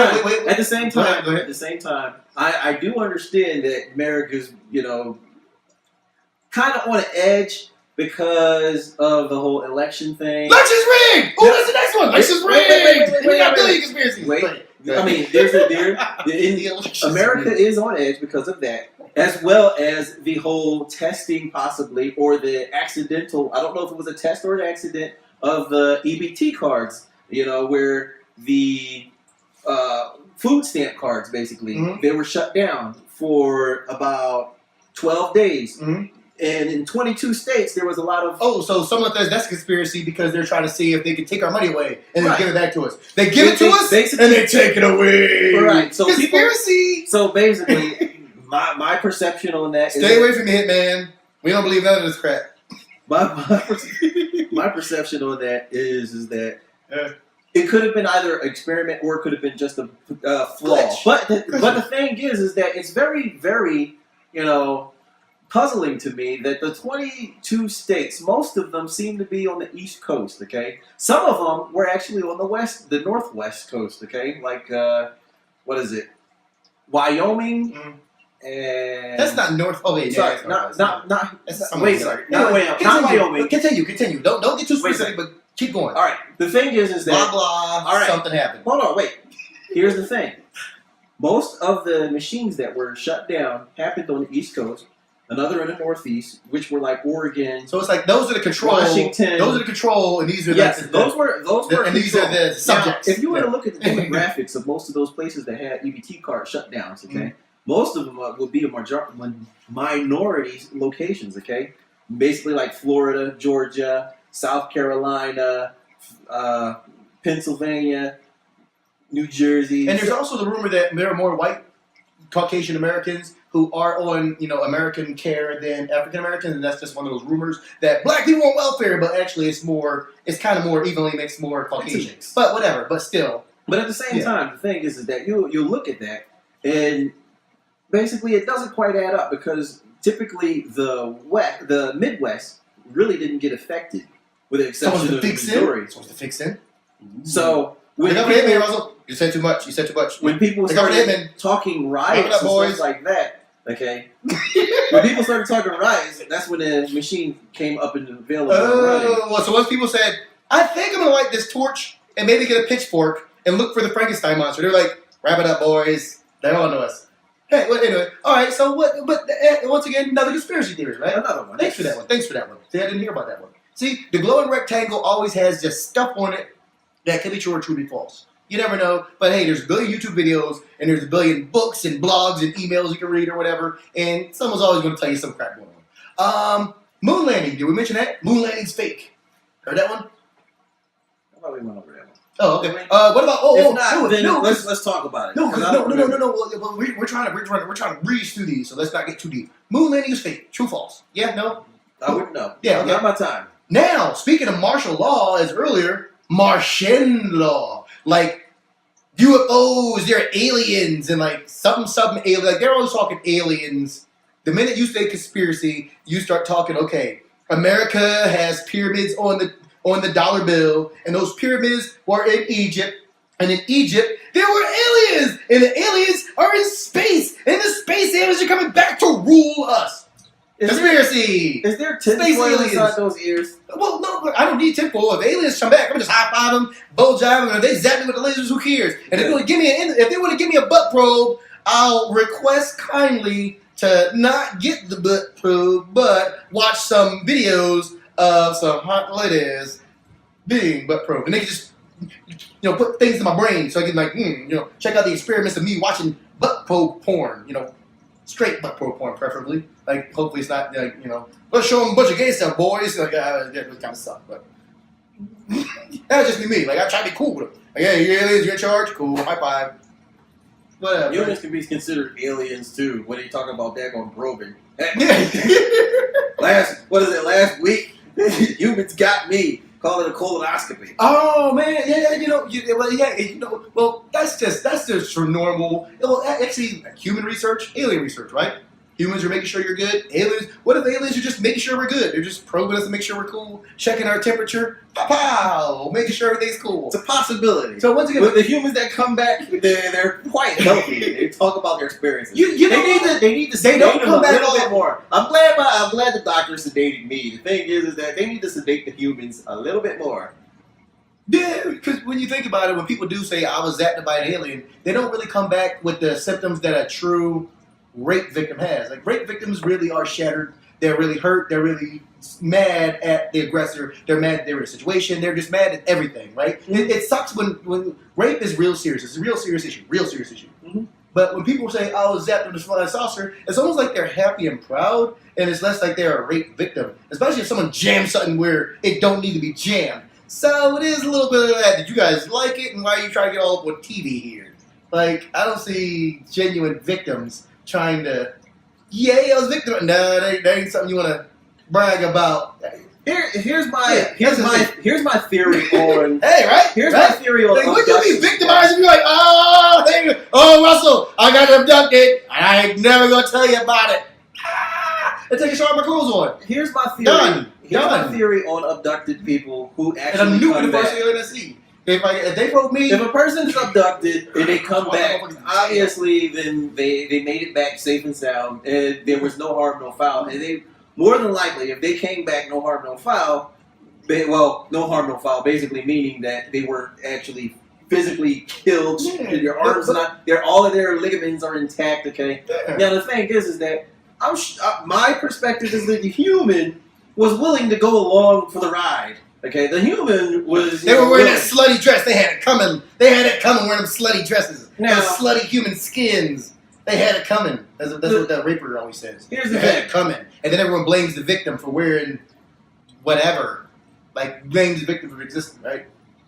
I do understand that America's, kind of on an edge because of the whole election thing. Election's rigged! Oh, that's the next one! Election's rigged! We got a billion conspiracies. Wait. I mean, America is on edge because of that, as well as the whole testing possibly, or the accidental, I don't know if it was a test or an accident, of the EBT cards, where the food stamp cards, basically, they were shut down for about 12 days. Mm-hmm. And in 22 states, there was a lot of... Oh, so someone says that's a conspiracy because they're trying to see if they can take our money away and then give it back to us. They give it to us, and they take it away. Right. So conspiracy! So basically, my perception on that is... Stay away from the hitman. We don't believe none of this crap. My perception on that is that... It could have been either an experiment or it could have been just a flaw. But the thing is that it's very, very, puzzling to me that the 22 states, most of them seem to be on the East Coast, okay? Some of them were actually on the Northwest Coast, okay? Like, what is it? Wyoming and... That's not North... Oh, wait. Sorry, not Wyoming. Continue. Don't get too specific, but keep going. All right. The thing is that... Blah, blah, all right. Something happened. Hold on, wait. Here's the thing. Most of the machines that were shut down happened on the East Coast. Another in the Northeast, which were like Oregon. So it's like those are the control. Those are the control, and these are those were and these are the subjects. Now, if you were to look at the demographics of most of those places that had EBT card shutdowns, okay, most of them would be minority locations, okay, basically like Florida, Georgia, South Carolina, Pennsylvania, New Jersey. And there's also the rumor that there are more white Caucasian Americans who are on, American care than African Americans, and that's just one of those rumors that black people on welfare, but actually it's kind of more evenly mixed, more Caucasian. But whatever, but still. But at the same time, the thing is that you look at that, and basically it doesn't quite add up because typically the Midwest really didn't get affected, with the exception of Missouri. Supposed to fix in. So. You said too much. When people started talking riots and stuff like that, okay? When people started talking riots, that's when the machine came up and available. Well, so once people said, I think I'm going to light this torch and maybe get a pitchfork and look for the Frankenstein monster, they're like, wrap it up, boys. They all know us. Hey, well, anyway. All right, so what? But once again, another conspiracy theory, right? Another one. Thanks for that one. See, I didn't hear about that one. See, the glowing rectangle always has just stuff on it that could be true or true be false. You never know. But hey, there's a billion YouTube videos, and there's a billion books and blogs and emails you can read or whatever, and someone's always going to tell you some crap going on. Moon landing. Did we mention that? Moon landing's fake. Heard that one? I thought we went over that one. Oh, okay. What about? Let's talk about it. No. Well, we're trying to breeze through these, so let's not get too deep. Moon landing is fake. True, false? Yeah, no. I wouldn't know. Yeah, okay. Not my time. Now, speaking of martial law, as earlier, Martian law, like UFOs, they're aliens, and like something alien. Like they're always talking aliens. The minute you say conspiracy, you start talking. Okay, America has pyramids on the dollar bill, and those pyramids were in Egypt, and in Egypt there were aliens, and the aliens are in space, and the space aliens are coming back to rule us. Conspiracy! Is there tinfoil inside those ears? Well, no, I don't need tinfoil. If aliens come back, I'm just high five them, bow jive them, and if they zap me with the lasers, who cares? And if they want to give me a butt probe, I'll request kindly to not get the butt probe, but watch some videos of some hot ladies being butt probed, and they can just put things in my brain so I can check out the experiments of me watching butt probe porn, straight butt probe porn preferably. Like, hopefully it's not, let's show them a bunch of gay stuff, boys. Like, that kind of suck, but that's just me. Like, I try to be cool with them. Like, hey, you aliens, you're in charge? Cool, high five. Whatever. Humans can be considered aliens, too, when you talk about daggone probing. Last week, Humans got me. Call it a colonoscopy. Oh man, well, that's just for normal. Well, actually, human research, alien research, right? Humans are making sure you're good. Aliens, what if aliens are just making sure we're good? They're just probing us to make sure we're cool, checking our temperature, pow, making sure everything's cool. It's a possibility. So once again, with the humans that come back, they're quite healthy. They talk about their experiences. They need to sedate don't them come a back little all- bit more. I'm glad the doctor sedated me. The thing is that they need to sedate the humans a little bit more. yeah, because when you think about it, when people do say I was zapped by an alien, they don't really come back with the symptoms that a true rape victim has. Like rape victims really are shattered. They're really hurt. They're really mad at the aggressor. They're mad they're in a situation. They're just mad at everything, right? Mm-hmm. It sucks when rape is real serious. It's a real serious issue. Mm-hmm. But when people say I was zapped with a flying saucer, it's almost like they're happy and proud, and it's less like they're a rape victim. Especially if someone jams something where it don't need to be jammed. So it is a little bit of that. Did you guys like it? And why are you trying to get all up on TV here? Like, I don't see genuine victims trying to, I was a victim. No, that ain't something you want to brag about. Here's my theory on. Hey, right? Here's right? my theory on. Like, would you be abduction. victimized and be like, Russell, I got abducted. I ain't never gonna tell you about it. And take a shot of my clothes on. Here's my theory. Done. Here's my theory on abducted people who And actually I'm new come to the back. first alien I see. If they wrote me, If a person's abducted and they come Oh, back, motherfucker's obviously then they made it back safe and sound, and there was no harm, no foul. And they more than likely, if they came back no harm, no foul, no harm, no foul, basically meaning that they were actually physically killed. Yeah. Their arms all of their ligaments are intact. Okay. yeah. Now the thing is that my perspective is that the human was willing to go along for the ride. Okay, the human was. They were wearing willing. that slutty dress. They had it coming. They had it coming wearing them slutty dresses. Now- Those slutty human skins. They had it coming. That's what the raper always says. Here's They the had thing. it coming. And then everyone blames the victim for wearing whatever. Like, blames the victim for existing, right?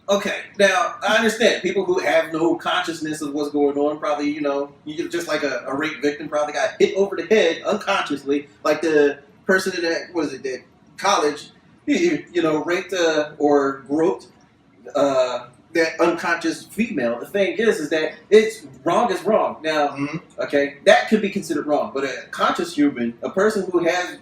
Okay, now I understand people who have no consciousness of what's going on. Probably, you just like a rape victim probably got hit over the head unconsciously, like the person in that college, raped or groped that unconscious female. The thing is that it's wrong is wrong. Now, Mm-hmm. okay, that could be considered wrong, but a conscious human, a person who has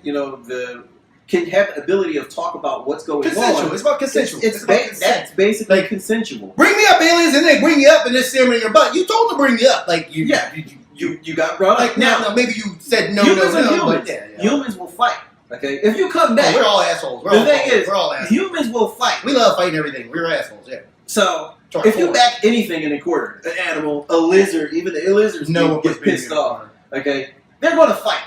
can have the ability of talk about what's going Consensual. on. It's about consensual. It's about consent. That's basically Like, consensual. Bring me up, aliens, and they bring you up and just sit in your butt. You told them to bring you up. Like, you got brought like, up. Now, no, maybe you said no, humans are no, humans. but yeah. Humans will fight. Okay, if you come back, Oh, we're all assholes. the thing is, we're all assholes. humans will fight. We love fighting everything. We're assholes, yeah. So To our if you core. back anything in a quarter, an animal, a lizard, even the lizards No one get puts pissed off. Okay, they're going to fight.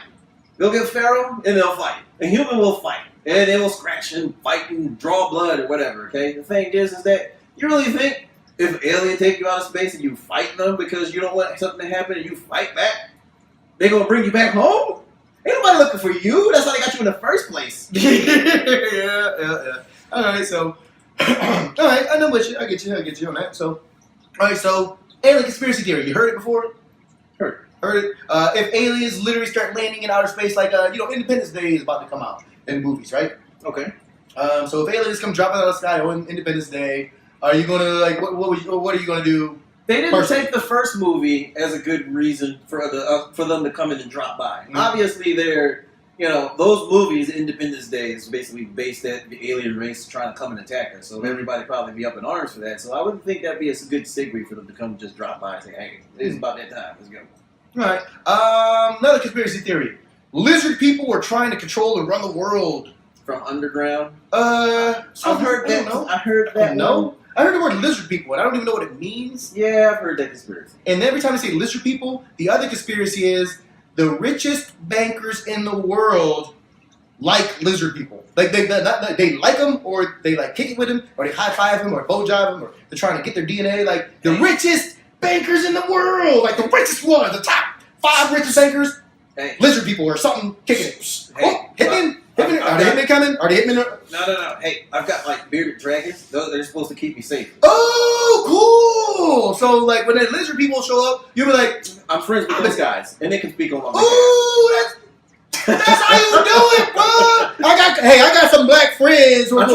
They'll get feral and they'll fight. A human will fight and they will scratch and fight and draw blood or whatever. Okay, the thing is that you really think if an alien take you out of space and you fight them because you don't want something to happen and you fight back, they're gonna bring you back home? Ain't nobody looking for you. That's how they got you in the first place. yeah. All right, so, all right, I know what you. I get you on that. So, all right, so alien conspiracy theory. You heard it before? Heard it. If aliens literally start landing in outer space, like Independence Day is about to come out in movies, right? Okay. So if aliens come dropping out of the sky on Independence Day, are you gonna what are you gonna do? They didn't Personally. take the first movie as a good reason for them to come in and drop by. Mhm. Obviously, those movies, Independence Day, is basically based at the alien race trying to come and attack us. So everybody probably be up in arms for that. So I wouldn't think that'd be a good segue for them to come just drop by and say, "Hey, it's about that time. Let's go." All right. Another conspiracy theory: lizard people were trying to control and run the world. From underground. I've I've heard that. I heard that. No, I heard the word lizard people, and I don't even know what it means. Yeah, I've heard that conspiracy. And every time I say lizard people, the other conspiracy is the richest bankers in the world like lizard people. Like they like them, or they like kick it with them, or they high five them, or bow jive them, or they're trying to get their DNA. Like the richest bankers in the world, like the richest ones, the top 5 richest bankers, Hey, lizard people or something kicking it. hey, Oh, hitmen! Are the hitmen coming? Are the hitmen? No. Hey, I've got like bearded dragons. They're supposed to keep me safe. Oh, cool! So like when the lizard people show up, you'll be like, I'm friends with those guys, and they can speak on my behalf. "Ooh, That's how you do it, bro. I got some black friends who I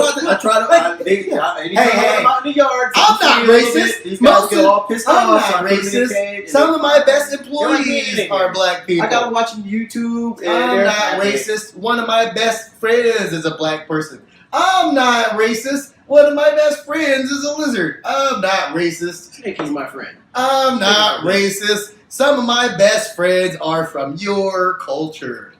try to. Anytime I'm out in the yard, I'm not racist. These guys get all pissed off. I'm not racist. Some of my best employees are black people. I got them watching YouTube. I'm not racist. One of my best friends is a black person. I'm not racist. One of my best friends is a lizard. I'm not racist. Snake is my friend. I'm not racist. Some of my best friends are from your culture.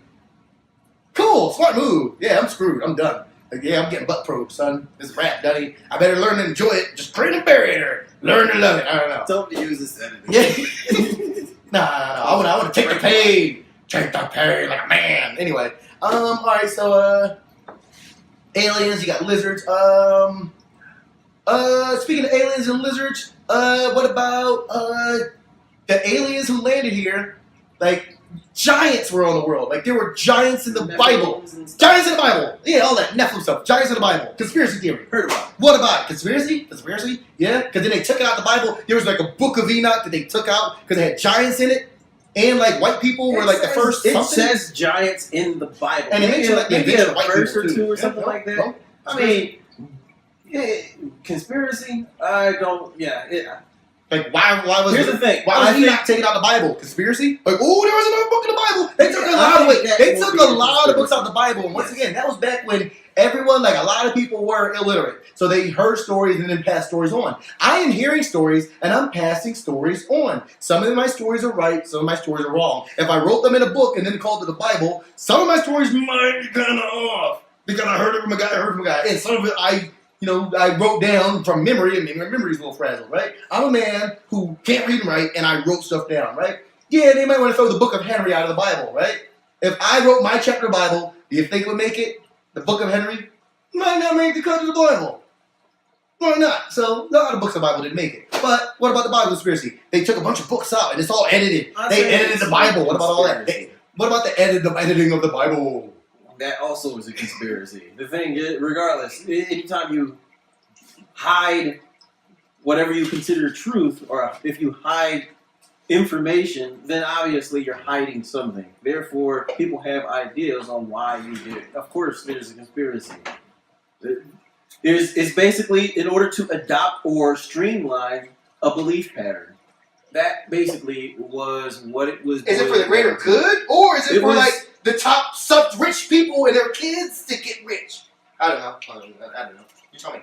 Cool, smart move. Yeah, I'm screwed. I'm done. Like, yeah, I'm getting butt probed, son. This rap, Dunny. I better learn to enjoy it. Just grin and bury it. Learn to love it. I don't know. Don't use this editing. Yeah. Nah. I want to take the pain. Take the pain like a man. Anyway. Alright, so, aliens, you got lizards. Speaking of aliens and lizards, what about, the aliens who landed here? Like, giants were on the world. Like, there were giants in the Bible. Giants in the Bible. Yeah, all that Nephilim stuff. Giants in the Bible. Conspiracy theory. Heard about it. What about it? Conspiracy? Conspiracy? Yeah? Because then they took it out of the Bible. There was like a book of Enoch that they took out because it had giants in it. And like white people were like the first It something. says giants in the Bible. And it mentioned like the maybe invention a of white verse people or too. two or something like that. No? I mean, yeah, conspiracy. I don't. Yeah. Like why was Here's the thing. Why was Enoch taken out of the Bible? Conspiracy? Like, oh, there was another book in the Bible. They took a lot of They took a lot of books out of the Bible. And once again, that was back when everyone, like a lot of people were illiterate. So they heard stories and then passed stories on. I am hearing stories and I'm passing stories on. Some of my stories are right, some of my stories are wrong. If I wrote them in a book and then called it the Bible, some of my stories might be kind of off. Because I heard it from a guy, And some of it I wrote down from memory, and my memory's a little frazzled, right? I'm a man who can't read and write, and I wrote stuff down, right? Yeah, they might want to throw the book of Henry out of the Bible, right? If I wrote my chapter of the Bible, do you think it would make it? The book of Henry might not make the cut of the Bible. Why not? So, a lot of books of the Bible didn't make it. But what about the Bible conspiracy? They took a bunch of books out, and it's all edited. They edited the Bible. What about all that? What about the editing of the Bible? That also is a conspiracy. The thing is, regardless, anytime you hide whatever you consider truth, or if you hide information, then obviously you're hiding something. Therefore, people have ideas on why you did it. Of course, there's a conspiracy. It's basically in order to adopt or streamline a belief pattern. That basically was what it was. Is it for the greater good, or is it for like the top rich people and their kids to get rich? I don't know. You tell me.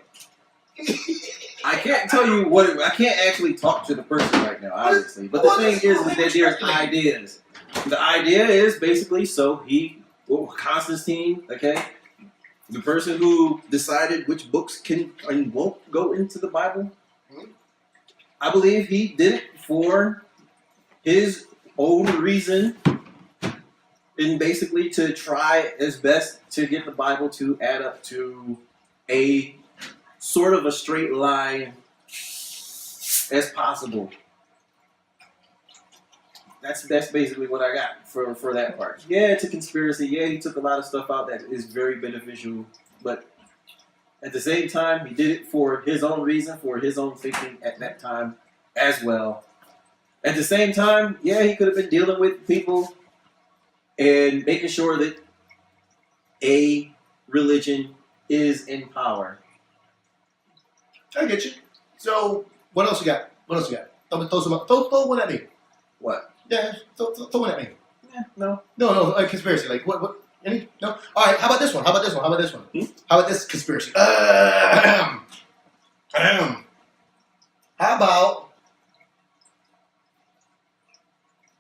I can't tell you what. I can't actually talk to the person right now, obviously. But the thing is that there's ideas. The idea is basically Constantine, okay, the person who decided which books can and won't go into the Bible. I believe he did it for his own reason, and basically to try his best to get the Bible to add up to a sort of a straight line as possible. That's basically what I got for that part. Yeah, it's a conspiracy. Yeah, he took a lot of stuff out that is very beneficial, but at the same time, he did it for his own reason, for his own thinking at that time as well. At the same time, yeah, he could have been dealing with people and making sure that a religion is in power. I get you. So, what else you got? Throw one at me. What? Yeah, throw one at me. Yeah, no. No, conspiracy. Like, what? Any? No? Alright, how about this one? How about this conspiracy? How about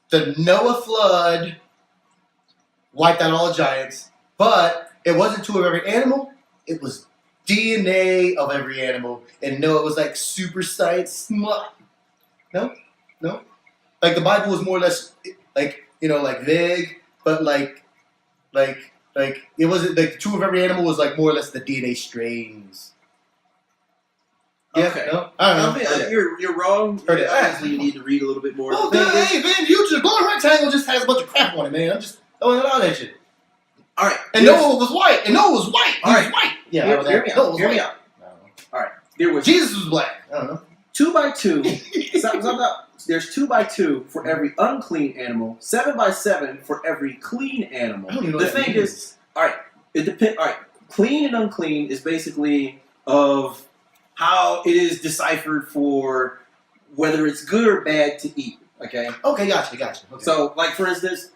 the Noah flood wiped out all the giants, but it wasn't two of every animal, it was DNA of every animal, and Noah was like super science smart. No? Like the Bible was more or less like vague, but like it wasn't like two of every animal was like more or less the DNA strains. Yeah, okay. No? I don't know. You're wrong. Heard it. Obviously, you need to read a little bit more. Oh, hey, man, the glowing rectangle just has a bunch of crap on it, man. I'm just throwing it out at you. All right. And Noah was white. He was white. Yeah, hear me out. All right. There was Jesus was black. I don't know. 2x2. There's 2x2 for every unclean animal. 7x7 for every clean animal. I don't even know The what that thing means. is, all right. It depends. All right, clean and unclean is basically of how it is deciphered for whether it's good or bad to eat. Okay. Okay, gotcha. Okay. So, like for instance,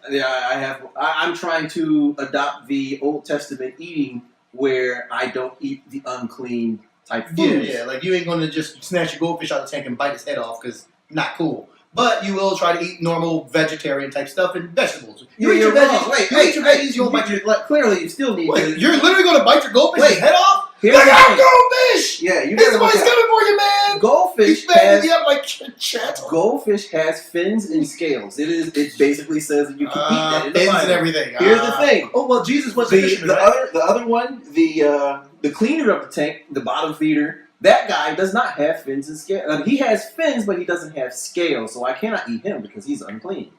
I'm trying to adopt the Old Testament eating where I don't eat the unclean type foods. Yeah, like you ain't gonna just snatch a goldfish out of the tank and bite its head off because not cool. But you will try to eat normal vegetarian type stuff and vegetables. You eat your veggies. Wait, you eat your veggies. You won't bite your. Like, clearly, you still need Wait, to. you're literally gonna bite your goldfish's head off? Here's Look the out, thing. goldfish! Yeah, you Hey, gotta look somebody's out. coming for you, man. Goldfish He's banging has me up like chat. Goldfish has fins and scales. It basically says that you can eat that in the Fins Bible. and everything. Here's the thing. Oh well, Jesus was a fisherman, The right? other one, the cleaner of the tank, the bottom feeder, that guy does not have fins and scales. He has fins, but he doesn't have scales, so I cannot eat him because he's unclean.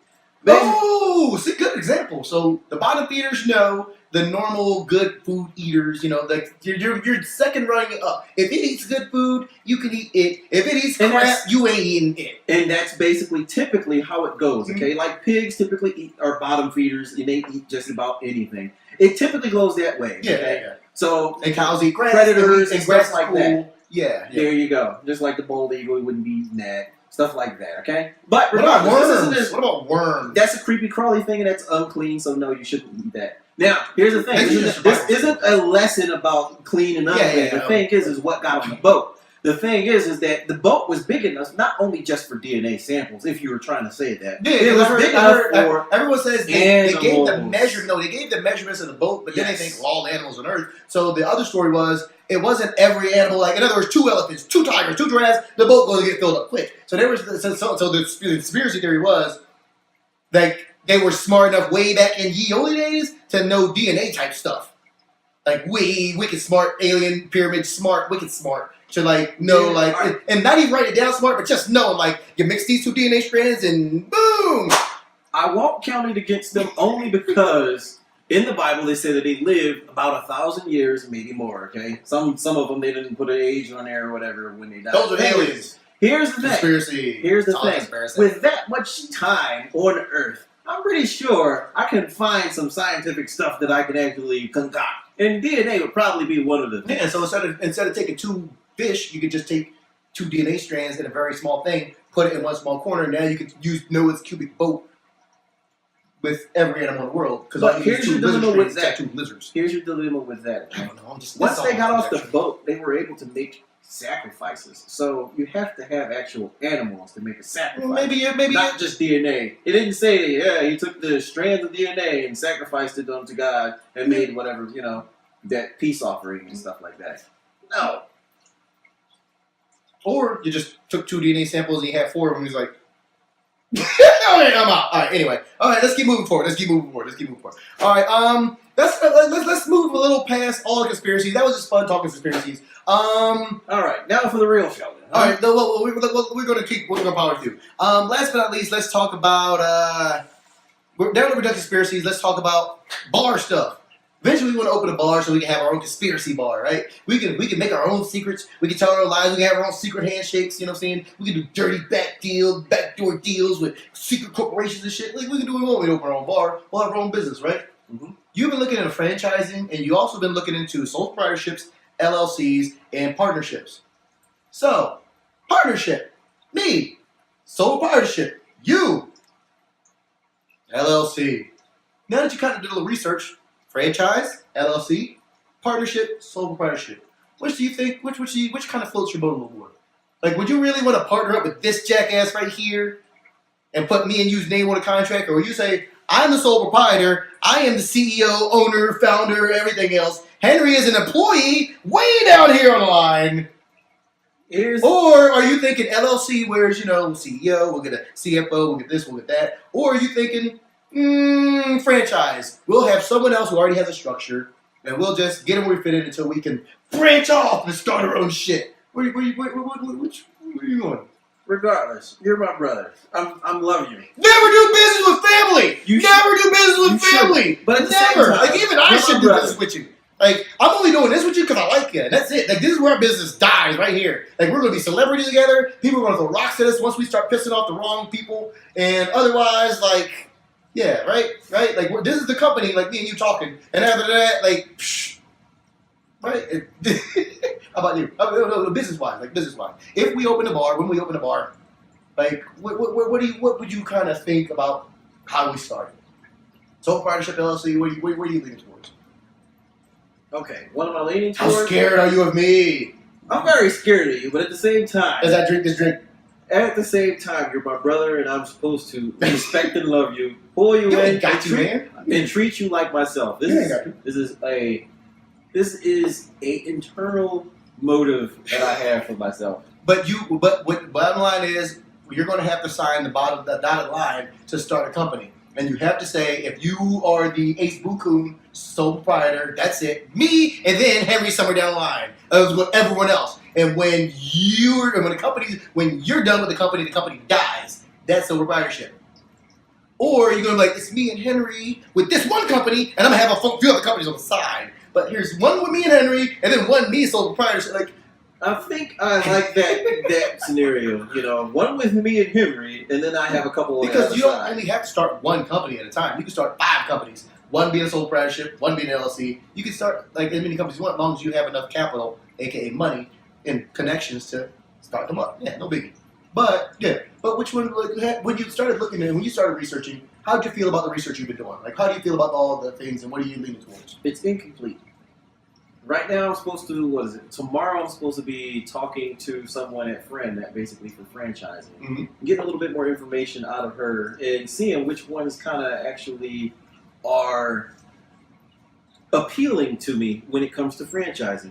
Oh, see, good example. So the bottom feeders know the normal good food eaters. You know, like you're second running up. If it eats good food, you can eat it. If it eats And crap, that's- you ain't eating it. And that's basically typically how it goes, okay? Like pigs typically are bottom feeders, and they eat just about anything. It typically goes that way. Okay? Yeah. So And cows eat grass. Predators and grass stuff like cool. that. Yeah. there you go. Just like the bald eagle, he wouldn't be eating that. Stuff like that, okay? But What about regardless, worms? What about worms? that's a creepy crawly thing, and that's unclean, so no, you shouldn't eat that. Now, here's the thing. Maybe This just isn't a lesson about clean and unclean. Yeah, The thing is what got on the boat. The thing is that the boat was big enough, not only just for DNA samples, if you were trying to say that. Yeah, it was big enough for everyone says they gave the animals. they gave the measurements of the boat, but then Yes. they think all animals on Earth. So the other story was it wasn't every animal. Like in other words, 2 elephants, 2 tigers, 2 giraffes. The boat was going to get filled up quick. So there was so the conspiracy theory was that they were smart enough way back in ye olde days to know DNA type stuff, like wicked smart alien pyramid smart, wicked smart. To like know and not even write it down smart, but just know like you mix these 2 DNA strands and boom. I won't count it against them only because in the Bible they say that they lived about 1,000 years, maybe more. Okay, some of them they didn't put an age on there or whatever when they died. Those are aliens. Here's the thing. Conspiracy. Here's the It's all thing. conspiracy. With that much time on Earth, I'm pretty sure I can find some scientific stuff that I can actually concoct, and DNA would probably be one of the things. Yeah, so instead of taking 2 fish, you could just take 2 DNA strands in a very small thing, put it in one small corner. Now you could use Noah's cubic boat with every animal in the world. But here's your dilemma with that. 2 lizards. Here's your dilemma with that. I don't know. I'm just Once that's they all got off the conjecture. boat, they were able to make sacrifices. So you have to have actual animals to make a sacrifice. Maybe Not just DNA. It didn't say, yeah, he took the strands of DNA and sacrificed it unto God and made whatever, that peace offering and stuff like that. No. or you just took 2 DNA samples and you had 4 of them. He's like, all right, I'm out. All right, anyway. All right, let's keep moving forward. All right, let's move a little past all the conspiracies. That was just fun talking conspiracies. All right, now for the real show. Then, All right, we're gonna power through. Last but not least, let's talk about now that we're done conspiracies. Let's talk about bar stuff. Eventually, we want to open a bar so we can have our own conspiracy bar, right? We can make our own secrets. We can tell our own lies. We can have our own secret handshakes. You know what I'm saying? We can do dirty backdoor deals with secret corporations and shit. Like we can do it when we open our own bar. We'll have our own business, right? Mm-hmm. You've been looking into franchising, and you also been looking into sole proprietorships, LLCs, and partnerships. So, partnership, me, sole proprietorship, you, LLC. Now that you kind of did a little research. Franchise, LLC, partnership, sole proprietorship. Which do you think? Which kind of floats your boat a little more? Like, would you really want to partner up with this jackass right here and put me and you's name on a contract, or would you say I'm the sole proprietor, I am the CEO, owner, founder, everything else. Henry is an employee way down here on the line. Or are you thinking LLC, where's CEO? We'll get a CFO. We'll get this. We'll get that. Or are you thinking? Franchise. We'll have someone else who already has a structure, and we'll just get them where we fit in until we can branch off and start our own shit. Where are you going? Regardless, you're my brother. I'm loving you. Never do business with family. You never do business with you family. should. But at the never. same time, like even I you're should my do brother. business with you. Like, I'm only doing this with you because I like you. And that's it. Like, this is where our business dies right here. Like, we're going to be celebrities together. People are going to throw rocks at us once we start pissing off the wrong people. And otherwise, like, yeah, right? Right? Like, this is the company, like me and you talking. And after that, like, psh, right? How about you? No, business-wise, like, business-wise. If we open a bar, when we open a bar, like, what would you kind of think about how we started? Sole Proprietorship LLC, where are you leaning towards? Okay, what am I leaning How towards? scared are you of me? I'm very scared of you, but at the same time, As I drink this drink, at the same time, you're my brother, and I'm supposed to respect and love you, pull you you in, ain't got to, man. and treat you like myself. You ain't got to. This is a internal motive that I have for myself. But what bottom line is, you're going to have to sign the dotted line to start a company. And you have to say, if you are the Ace Bukum sole proprietor, that's it. Me, and then Henry somewhere down the line. With everyone else. And when you're done with the company dies. That's sole proprietorship. Or you're going to be like, it's me and Henry with this one company, and I'm going to have a few other companies on the side. But here's one with me and Henry, and then one me sole proprietorship. Like, I think I like that scenario. You know, one with me and Henry, and then I have a couple on the because other you don't side. only have to start one company at a time. You can start 5 companies. One being a sole proprietorship, one being an LLC. You can start like as many companies you want, as long as you have enough capital, aka money, and connections to start them up. Yeah, no biggie. But which one? Like, when you started looking at, when you started researching, how did you feel about the research you've been doing? Like, how do you feel about all the things, and what are you leaning towards? It's incomplete. Right now, I'm supposed to, what is it? Tomorrow, I'm supposed to be talking to someone at Friend that basically for franchising. Mm-hmm. Getting a little bit more information out of her and seeing which ones kind of actually are appealing to me when it comes to franchising.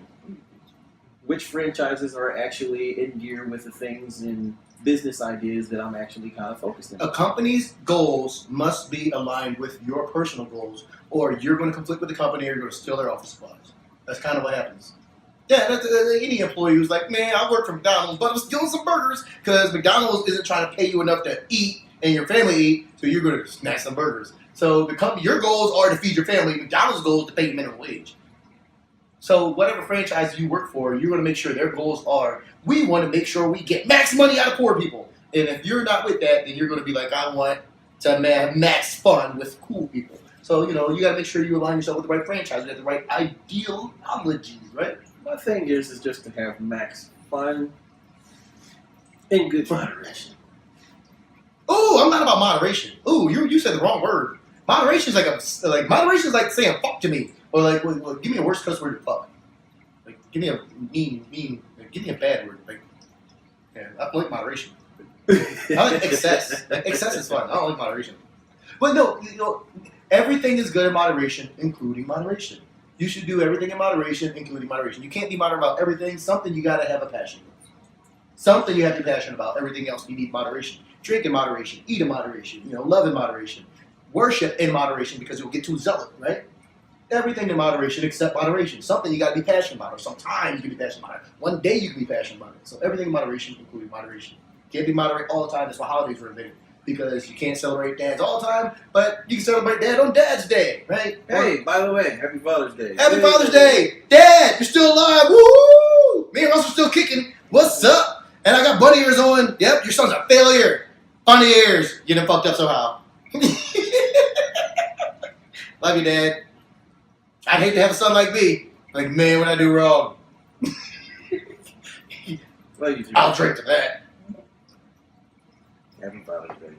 Which franchises are actually in gear with the things and business ideas that I'm actually kind of focused on. A company's goals must be aligned with your personal goals, or you're going to conflict with the company, or you're going to steal their office supplies. That's kind of what happens. Yeah, that's, any employee who's like, man, I work for McDonald's, but I'm stealing some burgers because McDonald's isn't trying to pay you enough to eat and your family eat, so you're going to snatch some burgers. So the company, your goals are to feed your family. McDonald's goal is to pay you minimum wage. So whatever franchise you work for, you're going to make sure their goals are, we want to make sure we get max money out of poor people. And if you're not with that, then you're going to be like, I want to have max fun with cool people. So, you got to make sure you align yourself with the right franchise, with the right ideologies, right? My thing is just to have max fun and good moderation. Oh, I'm not about moderation. Oh, you said the wrong word. Moderation is moderation is like saying fuck to me, or like, well, give me a worse cuss word than fuck. Like, give me a mean, like, give me a bad word. Like, yeah, I like moderation. I like excess. Excess is fun. I don't like moderation. But no, everything is good in moderation, including moderation. You should do everything in moderation, including moderation. You can't be moderate about everything. Something you gotta have a passion for. Something you have to be passionate about. Everything else you need moderation. Drink in moderation. Eat in moderation. Love in moderation. Worship in moderation because you'll get too zealot, right? Everything in moderation except moderation. Something you gotta be passionate about, or sometime you can be passionate about it. One day you can be passionate about it. So everything in moderation, including moderation. Can't be moderate all the time. That's why holidays were invented. Because you can't celebrate dads all the time, but you can celebrate dad on Dad's Day, right? Hey, by the way, Happy Father's Day. Happy Father's Day! Dad, you're still alive! Woo! Me and Russell still kicking. What's up? And I got bunny ears on. Yep, your son's a failure. Bunny ears. You done fucked up somehow. Love you, Dad. I'd hate to have a son like me. Like, man, what I do wrong? Love you too. I'll drink to that. Happy Father's Day.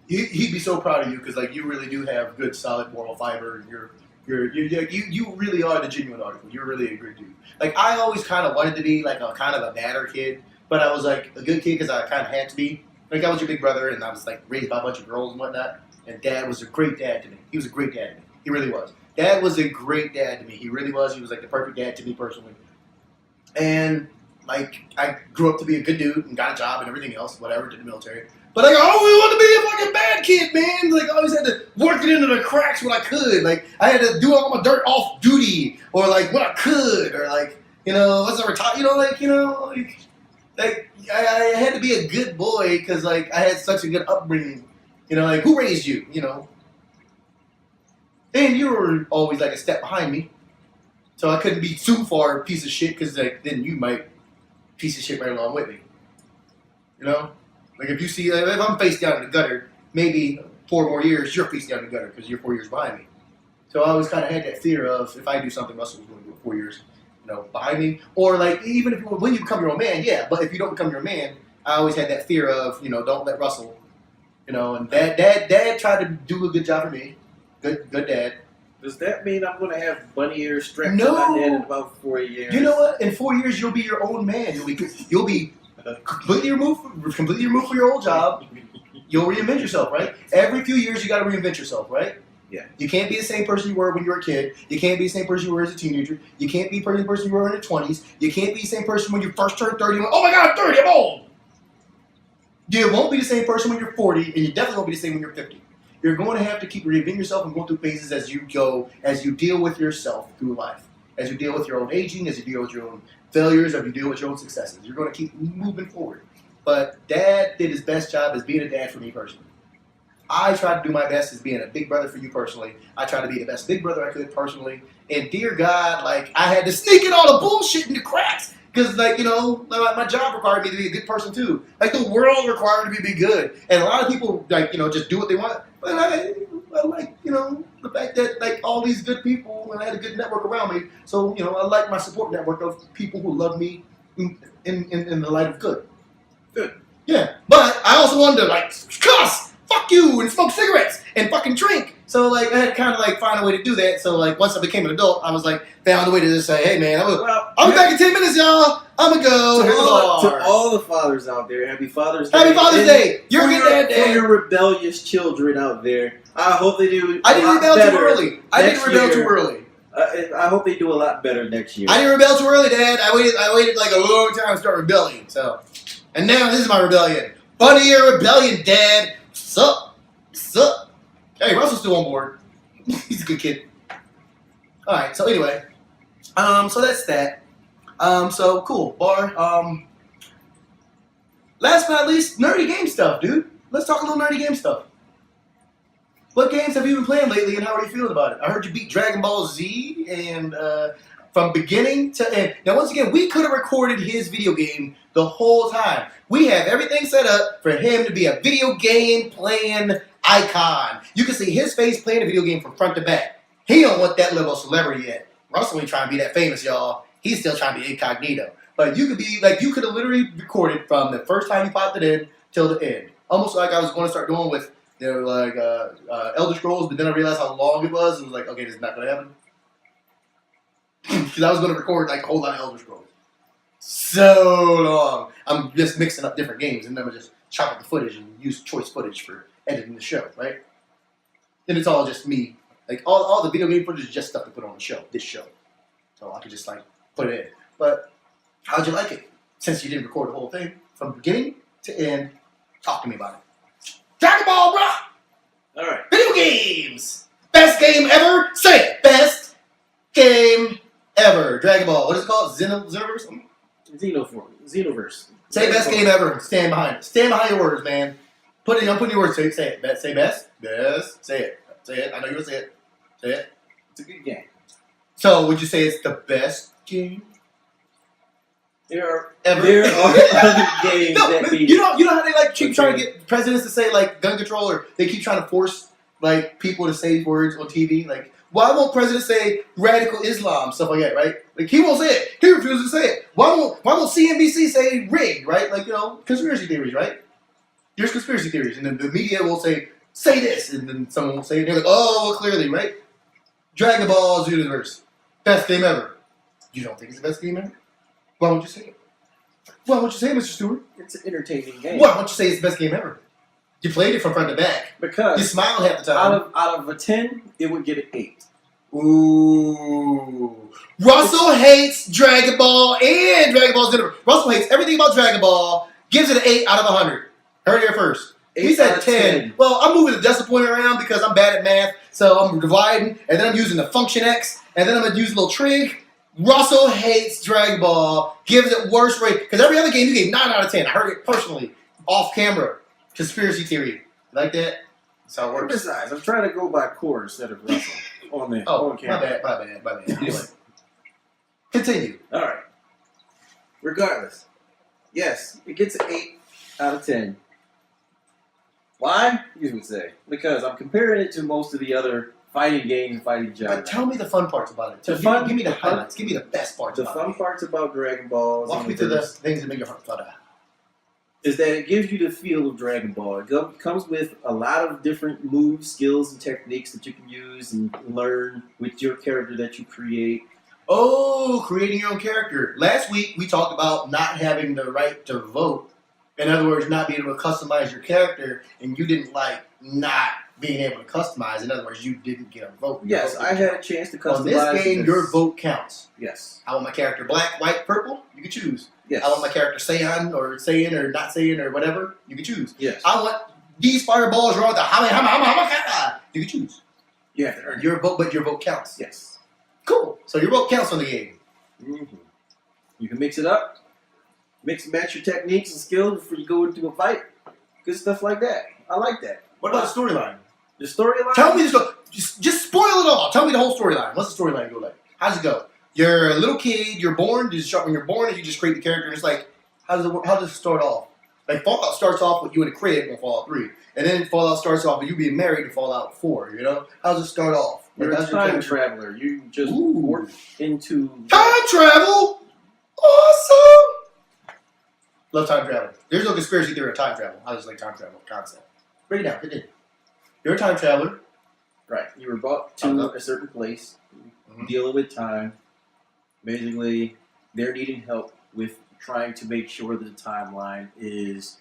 He'd be so proud of you because, like, you really do have good, solid moral fiber. You really are the genuine article. You're really a good dude. Like, I always kind of wanted to be like a kind of a badder kid, but I was like a good kid because I kind of had to be. Like, I was your big brother, and I was like raised by a bunch of girls and whatnot. And Dad was a great dad to me. He was a great dad to me. He really was. Dad was a great dad to me. He really was. He was like the perfect dad to me personally. And like, I grew up to be a good dude and got a job and everything else, whatever, did the military. But like, I always wanted to be a fucking bad kid, man. Like, I always had to work it into the cracks when I could. Like, I had to do all my dirt off duty, or like when I could, or like, once I retired, like I had to be a good boy because like I had such a good upbringing. Like, who raised you? And you were always like a step behind me. So I couldn't be too far a piece of shit because like then you might piece of shit right along with me. You know, like if you see if I'm face down in the gutter, maybe 4 more years you're face down in the gutter because you're 4 years behind me. So I always kind of had that fear of if I do something, Russell's going to do it 4 years, behind me. Or like even if when you become your own man, yeah. But if you don't become your man, I always had that fear of don't let Russell. And dad tried to do a good job for me. Good dad. Does that mean I'm going to have bunny ears strapped No. to my head in about 4 years? You know what? In 4 years, you'll be your own man. You'll be completely removed from your old job. You'll reinvent yourself, right? Every few years, you got to reinvent yourself, right? Yeah. You can't be the same person you were when you were a kid. You can't be the same person you were as a teenager. You can't be the same person you were in your 20s. You can't be the same person when you first turned 30 and went, oh my God, I'm 30, I'm old. You won't be the same person when you're 40, and you definitely won't be the same when you're 50. You're going to have to keep reinventing yourself and going through phases as you deal with yourself through life, as you deal with your own aging, as you deal with your own failures, as you deal with your own successes. You're going to keep moving forward. But Dad did his best job as being a dad for me personally. I tried to do my best as being a big brother for you personally. I tried to be the best big brother I could personally. And dear God, like I had to sneak in all the bullshit in the cracks. Because, my job required me to be a good person, too. Like, the world required me to be good. And a lot of people, just do what they want. But I like, the fact that, like, all these good people, and I had a good network around me. So, I like my support network of people who love me in the light of good. Good. Yeah. But I also wanted to, cuss, fuck you, and smoke cigarettes, and fucking drink. So, I had to kind of, find a way to do that. So, once I became an adult, I was, found a way to just say, hey, man, I'll be back in 10 minutes, y'all. I'm going to go. To all the fathers out there, happy Father's Day. Happy Father's Day. You're a good dad. For your rebellious children out there, I hope they do I didn't rebel too early. I hope they do a lot better next year. I didn't rebel too early, Dad. I waited a long time to start rebelling. So, and now this is my rebellion. Bunny Year Rebellion, Dad. Sup? Hey, Russell's still on board. He's a good kid. All right. So anyway, so that's that. So cool, Bar. Last but not least, nerdy game stuff, dude. Let's talk a little nerdy game stuff. What games have you been playing lately, and how are you feeling about it? I heard you beat Dragon Ball Z, and from beginning to end. Now, once again, we could have recorded his video game the whole time. We have everything set up for him to be a video game playing icon. You can see his face playing a video game from front to back. He don't want that level of celebrity yet. Russell ain't trying to be that famous, y'all. He's still trying to be incognito. But you could have literally recorded from the first time you popped it in till the end. Almost like I was going to start doing with Elder Scrolls, but then I realized how long it was, and was like, okay, this is not going to happen. Because I was going to record a whole lot of Elder Scrolls. So long. I'm just mixing up different games, and then I'm just chop up the footage and use choice footage for editing the show, right? Then it's all just me. All the video game footage is just stuff to put on the show, this show. So I could just put it in. But how'd you like it? Since you didn't record the whole thing from beginning to end, talk to me about it. Dragon Ball, bro! All right. Video games! Best game ever? Say it! Best game ever. Dragon Ball. What is it called? Xenoverse? Xenoverse. Say best game ever. Stand behind it. Stand behind your words, man. I'm putting your words. Say it. Say best. Best. Say it. Say it. I know you're going to say it. Say it. It's a good game. So, would you say it's the best game? There are Ever? other games that beat. You know how they keep trying to get presidents to say gun control, or they keep trying to force people to say words on TV. Why won't presidents say radical Islam, stuff like that, right? He won't say it. He refuses to say it. Why won't CNBC say rigged, right? Conspiracy theories, right? There's conspiracy theories, and then the media will say this, and then someone will say it. And they're like, oh, well, clearly, right? Dragon Ball Universe, best game ever. You don't think it's the best game ever? Why won't you say it? Why won't you say it, Mr. Stewart? It's an entertaining game. Why won't you say it's the best game ever? You played it from front to back. Because you smiled half the time. Out of a 10, it would get an 8. Ooh. Russell hates Dragon Ball and Dragon Ball Z. Russell hates everything about Dragon Ball. Gives it an 8 out of 100. Heard it here first. He said 10. Well, I'm moving the decimal point around because I'm bad at math. So I'm dividing, and then I'm using the function X, and then I'm going to use a little trig. Russell hates Dragon Ball. Gives it worse rate. Because every other game you gave 9 out of 10. I heard it personally. Off camera. Conspiracy theory. You like that? That's how it works. Besides, I'm trying to go by core instead of Russell on Oh, camera. my bad. Anyway. Continue. All right. Regardless, yes, it gets an 8 out of 10. Why? You would say because I'm comparing it to most of the other fighting games and fighting genres. But tell me the fun parts about it. Give me the highlights. Give me the best parts. The about fun it. parts about Dragon Ball Walk me through the things that make your heart flutter. is that it gives you the feel of Dragon Ball. It comes with a lot of different moves, skills, and techniques that you can use and learn with your character that you create. Oh, creating your own character. Last week we talked about not having the right to vote. In other words, not being able to customize your character, and you didn't like not being able to customize. In other words, you didn't get a vote. Yes, I had a chance to customize. On this game, your vote counts. Yes. I want my character black, white, purple. You can choose. Yes. I want my character Saiyan or not Saiyan or whatever. You can choose. Yes. I want these fireballs roll the hama. You can choose. You have to earn Your vote, but your vote counts. Yes. Cool. So your vote counts on the game. Mm-hmm. You can mix it up, mix and match your techniques and skills before you go into a fight. Good stuff like that. I like that. What about the storyline? The storyline? Tell me just spoil it all. Tell me the whole storyline. What's the storyline go like? How does it go? You're a little kid, you're born, when you're born, and you just create the character, and it's like, how does it work? How does it start off? Like, Fallout starts off with you in a crib on Fallout 3, and then Fallout starts off with you being married to Fallout 4, you know? How does it start off? You're Like, a time traveler. You just Ooh. work into... Time travel? Awesome! Love time travel. There's no conspiracy theory of time travel. I just like time travel concept. Break it down. Continue. You're a time traveler. Right. You were brought to a certain place, dealing with time. Basically, they're needing help with trying to make sure that the timeline is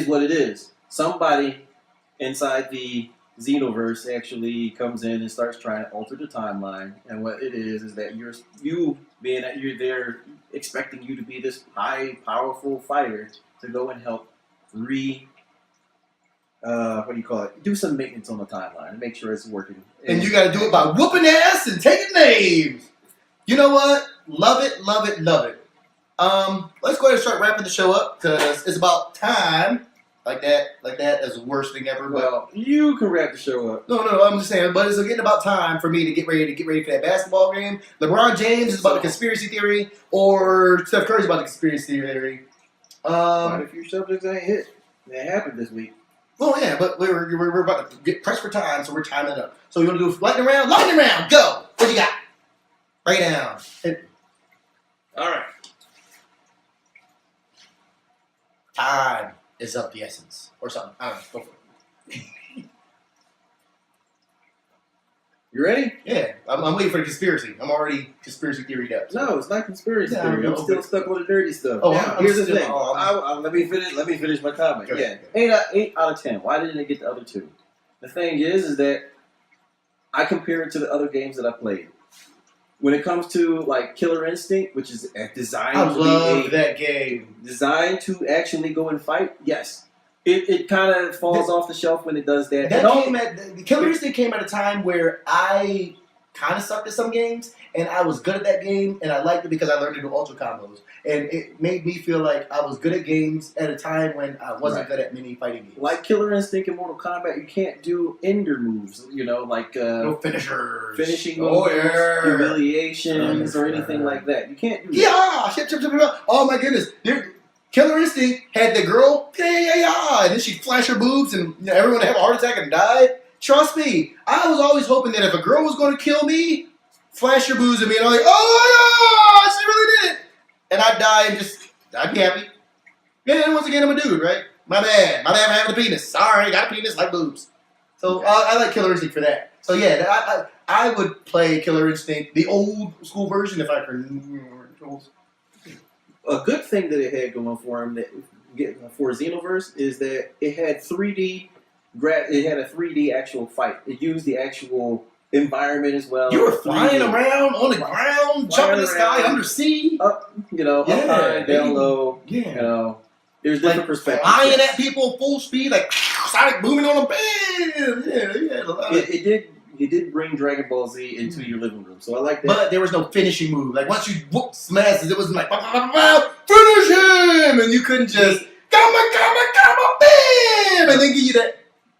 what it is. Somebody inside the Xenoverse actually comes in and starts trying to alter the timeline, and what it is that you being that you're there, expecting you to be this high, powerful fighter to go and help do some maintenance on the timeline and make sure it's working. And you got to do it by whooping ass and taking names. You know what? Love it, love it, love it. Let's go ahead and start wrapping the show up because it's about time. Like that is the worst thing ever. Well, you can wrap the show up. No, I'm just saying. But it's getting about time for me to get ready for that basketball game. LeBron James is about the conspiracy theory, or Steph Curry's about the conspiracy theory. Quite a few subjects ain't hit. That happened this week. Oh yeah, but we're about to get pressed for time, so we're timing it up. So you want to do lightning round? Lightning round, go! What you got? Break it down. All right. Time is of the essence, or something. I don't know. Go for it. You ready? Yeah, I'm waiting for the conspiracy. I'm already conspiracy theoryed up. So. No, it's not conspiracy Yeah, theory. I know, I'm still stuck with the dirty stuff. Oh, now, I'm here's the still- thing. Let me finish my comment. Go Yeah, ahead. 8 out of 10. Why didn't it get the other 2? The thing is that I compare it to the other games that I played. When it comes to like Killer Instinct, which is designed I to love be that game. designed to actually go and fight, yes. It kind of falls off the shelf when it does that. The Killer Instinct came at a time where I kind of sucked at some games, and I was good at that game, and I liked it because I learned to do ultra combos, and it made me feel like I was good at games at a time when I wasn't good at many fighting games. Like Killer Instinct in Mortal Kombat, you can't do ender moves, like no finishers, finishing moves, yeah. humiliations, or anything like that. You can't do that. Yeah, shit. Oh my goodness, Killer Instinct had the girl, and then she'd flash her boobs, and everyone would have a heart attack and die. Trust me, I was always hoping that if a girl was going to kill me, flash her boobs at me, and I'm like, oh my god, she really did it. And I'd die and I'd be happy. Yeah, and once again, I'm a dude, right? My bad for having a penis. Sorry, got a penis, like boobs. So I like Killer Instinct for that. So yeah, I would play Killer Instinct, the old school version, if I could. A good thing that it had going for him for Xenoverse is that it had 3D. It had a 3D actual fight. It used the actual environment as well. You were flying around on the ground, jumping in the sky, under sea. Up high, down low. Yeah. There's different perspectives. Flying at people full speed, like Sonic booming on a bam. Yeah. It did bring Dragon Ball Z into your living room, so I like that. But there was no finishing move. Like once you whoop smashes, it was like finish him, and you couldn't just bam, and then give you that.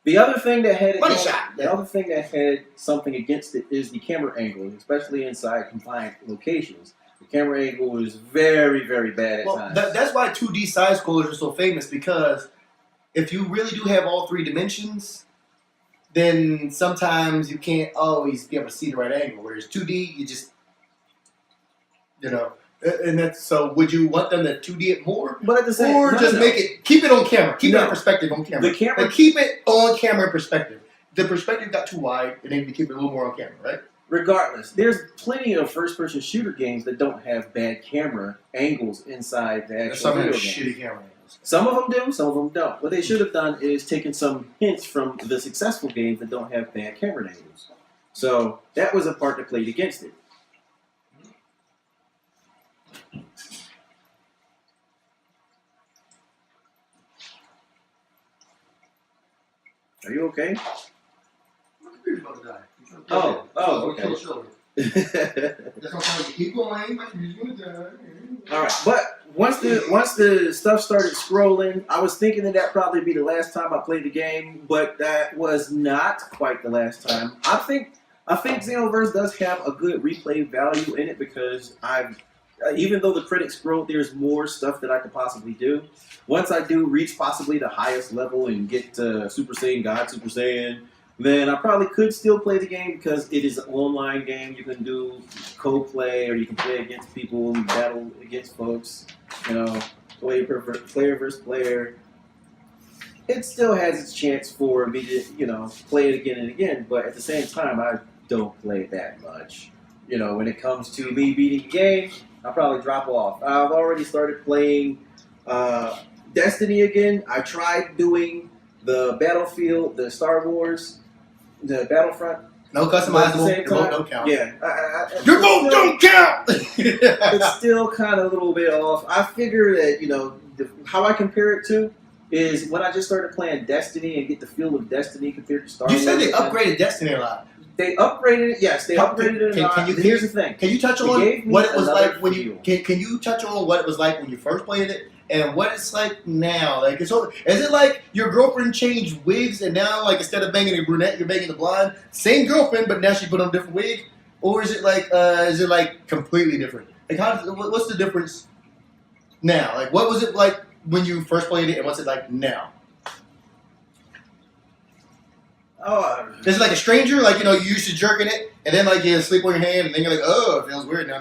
The other thing that had Money shot. the other thing that had something against it is the camera angle, especially inside confined locations. The camera angle is very, very bad at times. That's why 2D side scrollers are so famous, because if you really do have all three dimensions, then sometimes you can't always be able to see the right angle. Whereas 2D, you just, and that's so. Would you want them to 2D it more, But at the same, or just no. make it keep it on camera, keep it No. in perspective on camera? The camera, Like, keep it on camera in perspective. The perspective got too wide, and then you keep it a little more on camera, right? regardless, there's plenty of first-person shooter games that don't have bad camera angles inside the actual Some of video them game. shitty camera angles. Some of them do, some of them don't. What they should have done is taken some hints from the successful games that don't have bad camera angles. So that was a part that played against it. Are you okay? My computer's about to die. Okay. That's what I'm trying to keep going. My computer's gonna die. All right, but once the stuff started scrolling, I was thinking that probably be the last time I played the game, but that was not quite the last time. I think Xenoverse does have a good replay value in it because even though the critics scrolled, there's more stuff that I could possibly do. Once I do reach possibly the highest level and get to Super Saiyan God, Super Saiyan, then I probably could still play the game because it is an online game. You can do co-play, or you can play against people and battle against folks. Player versus player. It still has its chance for me to, play it again and again. But at the same time, I don't play it that much. When it comes to me beating the game, I'll probably drop off. I've already started playing Destiny again. I tried doing the Battlefield, the Star Wars, the Battlefront. No customizable. Your vote don't count. Yeah. Your vote don't count! It's still kind of a little bit off. I figure that, how I compare it to is when I just started playing Destiny and get the feel of Destiny compared to Star Wars. You said they upgraded Destiny a lot. They upgraded it. Yes, they upgraded it a lot. Here's the thing. Can you touch on what it was like when you can you touch on what it was like when you first played it and what it's like now? Like, is it like your girlfriend changed wigs and now, like, instead of banging a brunette, you're banging a blonde? Same girlfriend, but now she put on a different wig, or is it like completely different? Like, what's the difference now? Like, what was it like when you first played it, and what's it like now? Is it like a stranger? Like, you used to jerking it, and then, like, you sleep on your hand, and then you're like, oh, it feels weird. Now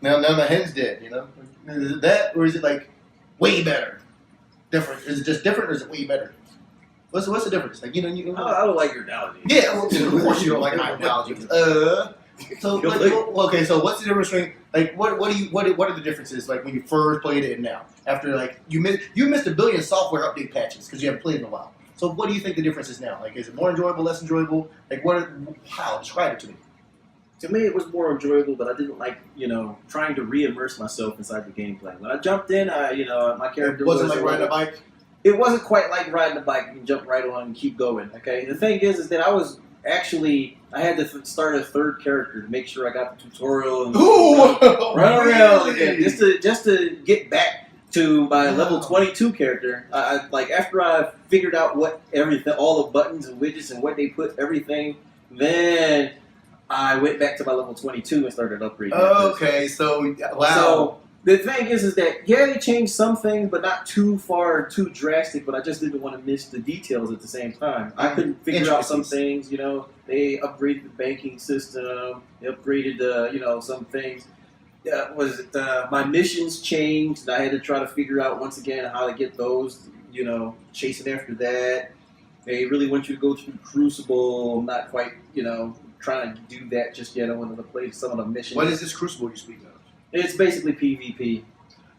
my hand's dead, Is it that, or is it, like, way better? Different? Is it just different, or is it way better? What's the difference? Like, I don't like your analogy. Yeah, well, of course you don't like my analogy. So, okay, so what's the difference between, like, what are the differences, like, when you first played it and now? After, like, you missed a billion software update patches because you haven't played in a while. So what do you think the difference is now? Like, is it more enjoyable, less enjoyable? Like, how? Describe it to me. To me, it was more enjoyable, but I didn't like, trying to re-immerse myself inside the gameplay. When I jumped in, my character wasn't like riding a bike? It wasn't quite like riding a bike. You can jump right on and keep going, okay? The thing is that I had to start a third character to make sure I got the tutorial and run around again, just to get back to my level 22 character. After I figured out all the buttons and widgets and what they put everything, then I went back to my level 22 and started upgrading. Okay, so wow. So the thing is that they changed some things, but not too far, too drastic. But I just didn't want to miss the details at the same time. I couldn't figure out some things. They upgraded the banking system. They upgraded some things. My missions changed, and I had to try to figure out once again how to get those, chasing after that. They really want you to go through Crucible. I'm not quite, trying to do that just yet. I wanted to play some of the missions. What is this Crucible you speak of? It's basically PvP.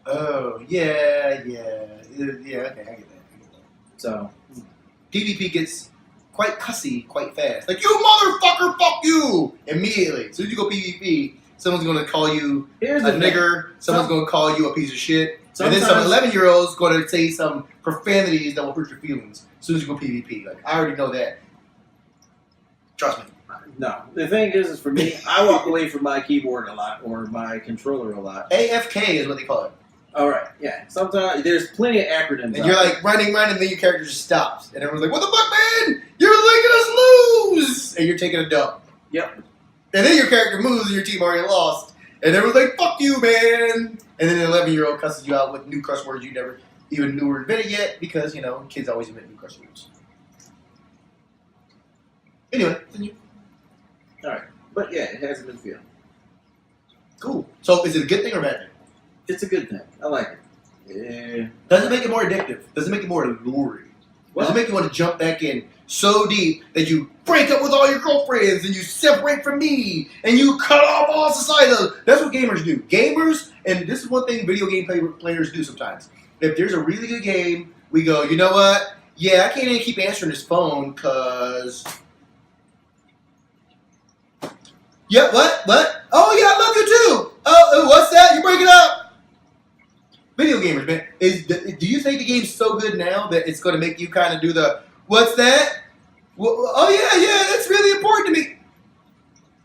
Oh, yeah, okay, I get that. So, PvP gets quite cussy quite fast. Like, you motherfucker, fuck you! Immediately. As soon as you go PvP, someone's going to call you a nigger. Someone's going to call you a piece of shit. And then some 11-year-old's going to say some profanities that will hurt your feelings as soon as you go PvP. Like, I already know that. Trust me. No. The thing is for me, I walk away from my keyboard a lot or my controller a lot. AFK is what they call it. All right, yeah. Sometimes there's plenty of acronyms. And you're like running, and then your character just stops. And everyone's like, what the fuck, man? You're making us lose! And you're taking a dump. Yep. And then your character moves and your team already lost. And everyone's like, fuck you, man! And then an 11-year-old cusses you out with new cuss words you never even knew were invented yet because, you know, kids always invent new cuss words. Anyway, continue. Alright. But yeah, it hasn't been filmed. Cool. So is it a good thing or a bad thing? It's a good thing. I like it. Yeah. Does it make it more addictive? Does it make it more alluring? Does it make you want to jump back in so deep that you break up with all your girlfriends and you separate from me and you cut off all society? That's what gamers do. Gamers, and this is one thing video game players do sometimes. If there's a really good game, we go, you know what? Yeah, I can't even keep answering this phone because... Yeah, what? Oh, yeah, I love you too. Oh, what's that? You breaking up? Video gamers, man. Do you think the game's so good now that it's going to make you kind of do the, what's that? Oh, yeah, that's really important to me.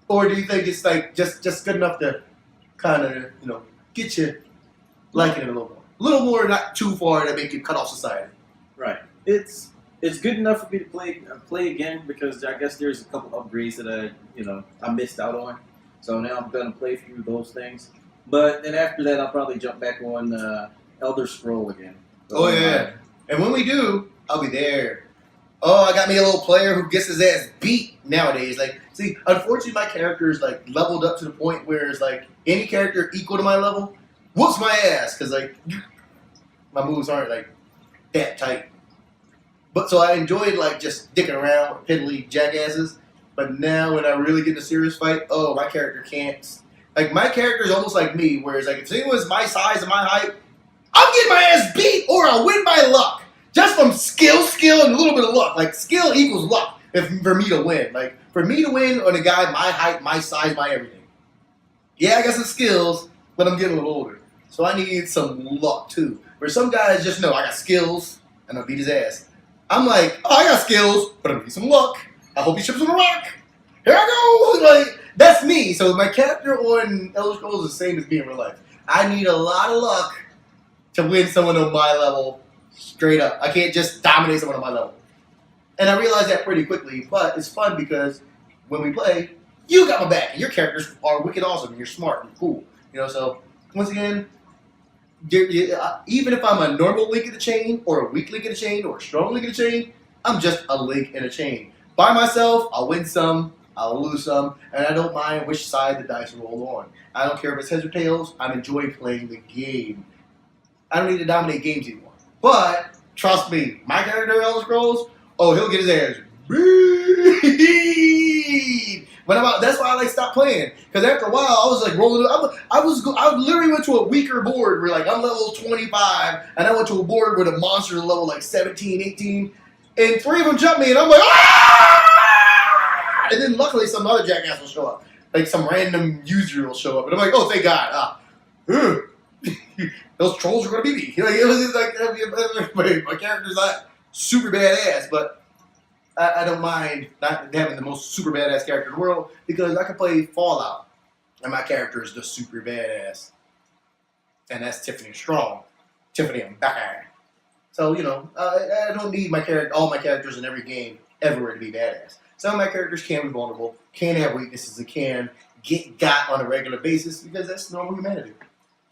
Or do you think it's like just good enough to kind of, you know, get you liking it a little more? A little more, not too far to make you cut off society. Right. It's good enough for me to play again because I guess there's a couple upgrades that I missed out on. So now I'm going to play through those things. But then after that, I'll probably jump back on Elder Scroll again. Oh, yeah. And when we do, I'll be there. Oh, I got me a little player who gets his ass beat nowadays. Like, see, unfortunately, my character is, like, leveled up to the point where it's, like, any character equal to my level whoops my ass. Because, like, my moves aren't, like, that tight. But so I enjoyed, like, just dicking around with piddly jackasses. But now when I really get in a serious fight, oh, my character can't. Like, my character is almost like me, whereas, like, if anyone's my size and my height, I'm getting my ass beat or I'll win by luck. Just from skill, and a little bit of luck. Like, skill equals luck for me to win. Like, for me to win on a guy my height, my size, my everything. Yeah, I got some skills, but I'm getting a little older. So I need some luck, too. Where some guys just know I got skills, and I'll beat his ass. I'm like, oh, I got skills, but I need some luck. I hope he trips on a rock. Here I go. Like, that's me. So my character on Elder Scrolls is the same as me in real life. I need a lot of luck to win someone on my level straight up. I can't just dominate someone on my level. And I realized that pretty quickly, but it's fun because when we play, you got my back. And your characters are wicked awesome and you're smart and cool. You know, so once again, even if I'm a normal link in the chain or a weak link in the chain or a strong link in the chain, I'm just a link in a chain. By myself, I'll win some, I'll lose some, and I don't mind which side the dice roll on. I don't care if it's heads or tails. I'm enjoying playing the game. I don't need to dominate games anymore. But, trust me, my character in Elder Scrolls, oh, he'll get his ass beat. But that's why I like stop playing. Because after a while, I was like rolling. I literally went to a weaker board where like I'm level 25, and I went to a board where the monsters are level like 17, 18, and 3 of them jumped me, and I'm like, ah! And then luckily some other jackass will show up. Like some random user will show up, and I'm like, oh, thank God. Those trolls are going to beat me. Like, it was just like, my character's not super badass, but I don't mind not having the most super badass character in the world because I can play Fallout, and my character is the super badass. And that's Tiffany Strong. Tiffany, I'm back. So, you know, I don't need all my characters in every game everywhere to be badass. Some of my characters can be vulnerable, can have weaknesses, and can get got on a regular basis because that's normal humanity.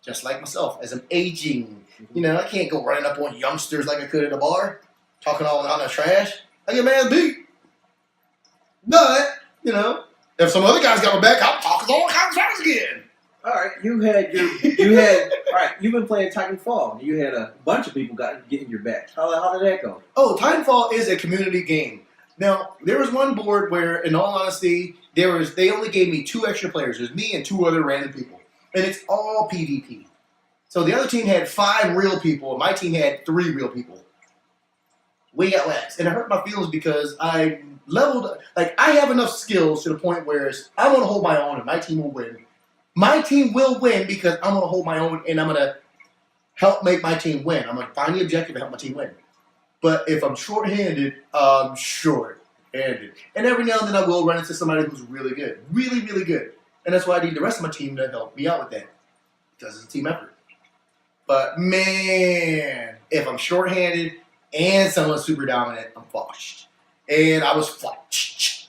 Just like myself, as I'm aging. You know, I can't go running up on youngsters like I could at a bar, talking all out of trash. I get mad beat. But, you know, if some other guys got my back, I'm talking all kinds of trash again. All right, you've been playing Titanfall. You had a bunch of people getting your back. How did that go? Oh, Titanfall is a community game. Now, there was one board where, in all honesty, they only gave me 2 extra players. There's me and 2 other random people. And it's all PvP. So the other team had 5 real people, and my team had 3 real people. We got waxed. And it hurt my feelings because I leveled, like, I have enough skills to the point where I want to hold my own and my team will win. My team will win because I'm going to hold my own and I'm going to help make my team win. I'm going to find the objective and help my team win. But if I'm short-handed, I'm short-handed. And every now and then I will run into somebody who's really good. Really, really good. And that's why I need the rest of my team to help me out with that. Because it's a team effort. But man, if I'm shorthanded and someone's super dominant, I'm fudged. And I was fudged,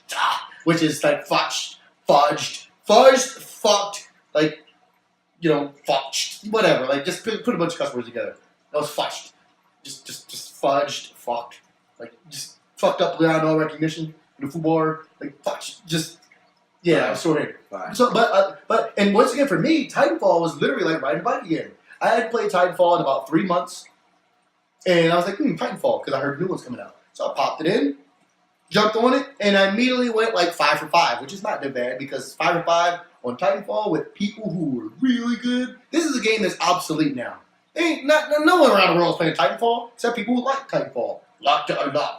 which is like fudged, fucked, like, fudged, whatever. Like, just put a bunch of cuss words together. That was fudged. Just fudged, fucked. Like, just fucked up without no recognition in the football. Like, fudged. I was shorthanded. So, but, and once again, for me, Titanfall was literally like riding a bike again. I had played Titanfall in about 3 months, and I was like, Titanfall, because I heard new ones coming out. So I popped it in, jumped on it, and I immediately went like 5 for 5, which is not that bad, because 5 for 5 on Titanfall with people who were really good. This is a game that's obsolete now. No one around the world is playing Titanfall, except people who like Titanfall. A lot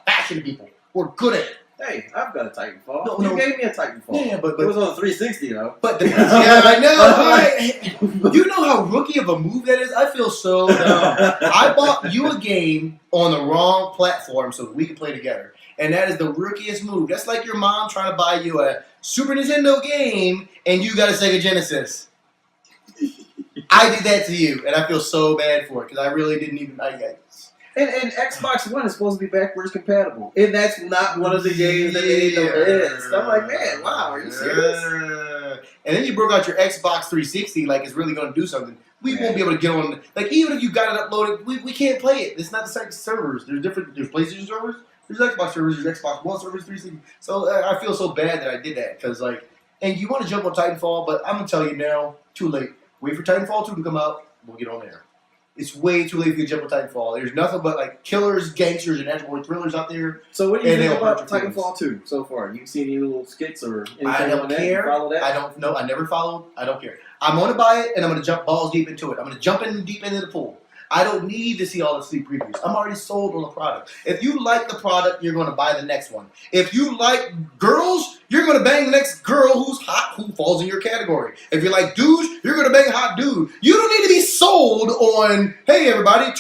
passionate people who are good at it. Hey, I've got a Titanfall. You gave me a Titanfall. Yeah, but it was on 360 though. But I know. You know how rookie of a move that is? I feel so dumb. I bought you a game on the wrong platform so that we could play together. And that is the rookiest move. That's like your mom trying to buy you a Super Nintendo game and you got a Sega Genesis. I did that to you, and I feel so bad for it because I really didn't even. And Xbox One is supposed to be backwards compatible, and that's not one of the games that Nintendo is. I'm like, man, wow, are you serious? And then you broke out your Xbox 360, like it's really going to do something. We won't be able to get on. Like even if you got it uploaded, we can't play it. It's not the same servers. There's PlayStation servers. There's Xbox servers. There's Xbox One servers. 360. So I feel so bad that I did that because and you want to jump on Titanfall, but I'm gonna tell you now, too late. Wait for Titanfall 2 to come out. We'll get on there. It's way too late for you to jump on Titanfall. There's nothing but like killers, gangsters, and actual thrillers out there. So what do you think about Titanfall 2 so far? You seen any little skits or anything I don't on that? care. You follow that? I don't know. I never followed. I don't care. I'm going to buy it, and I'm going to jump balls deep into it. I'm going to jump in deep into the pool. I don't need to see all the sleep previews. I'm already sold on the product. If you like the product, you're going to buy the next one. If you like girls, you're going to bang the next girl who's hot, who falls in your category. If you like dudes, you're going to bang a hot dude. You don't need to be sold on, hey, everybody,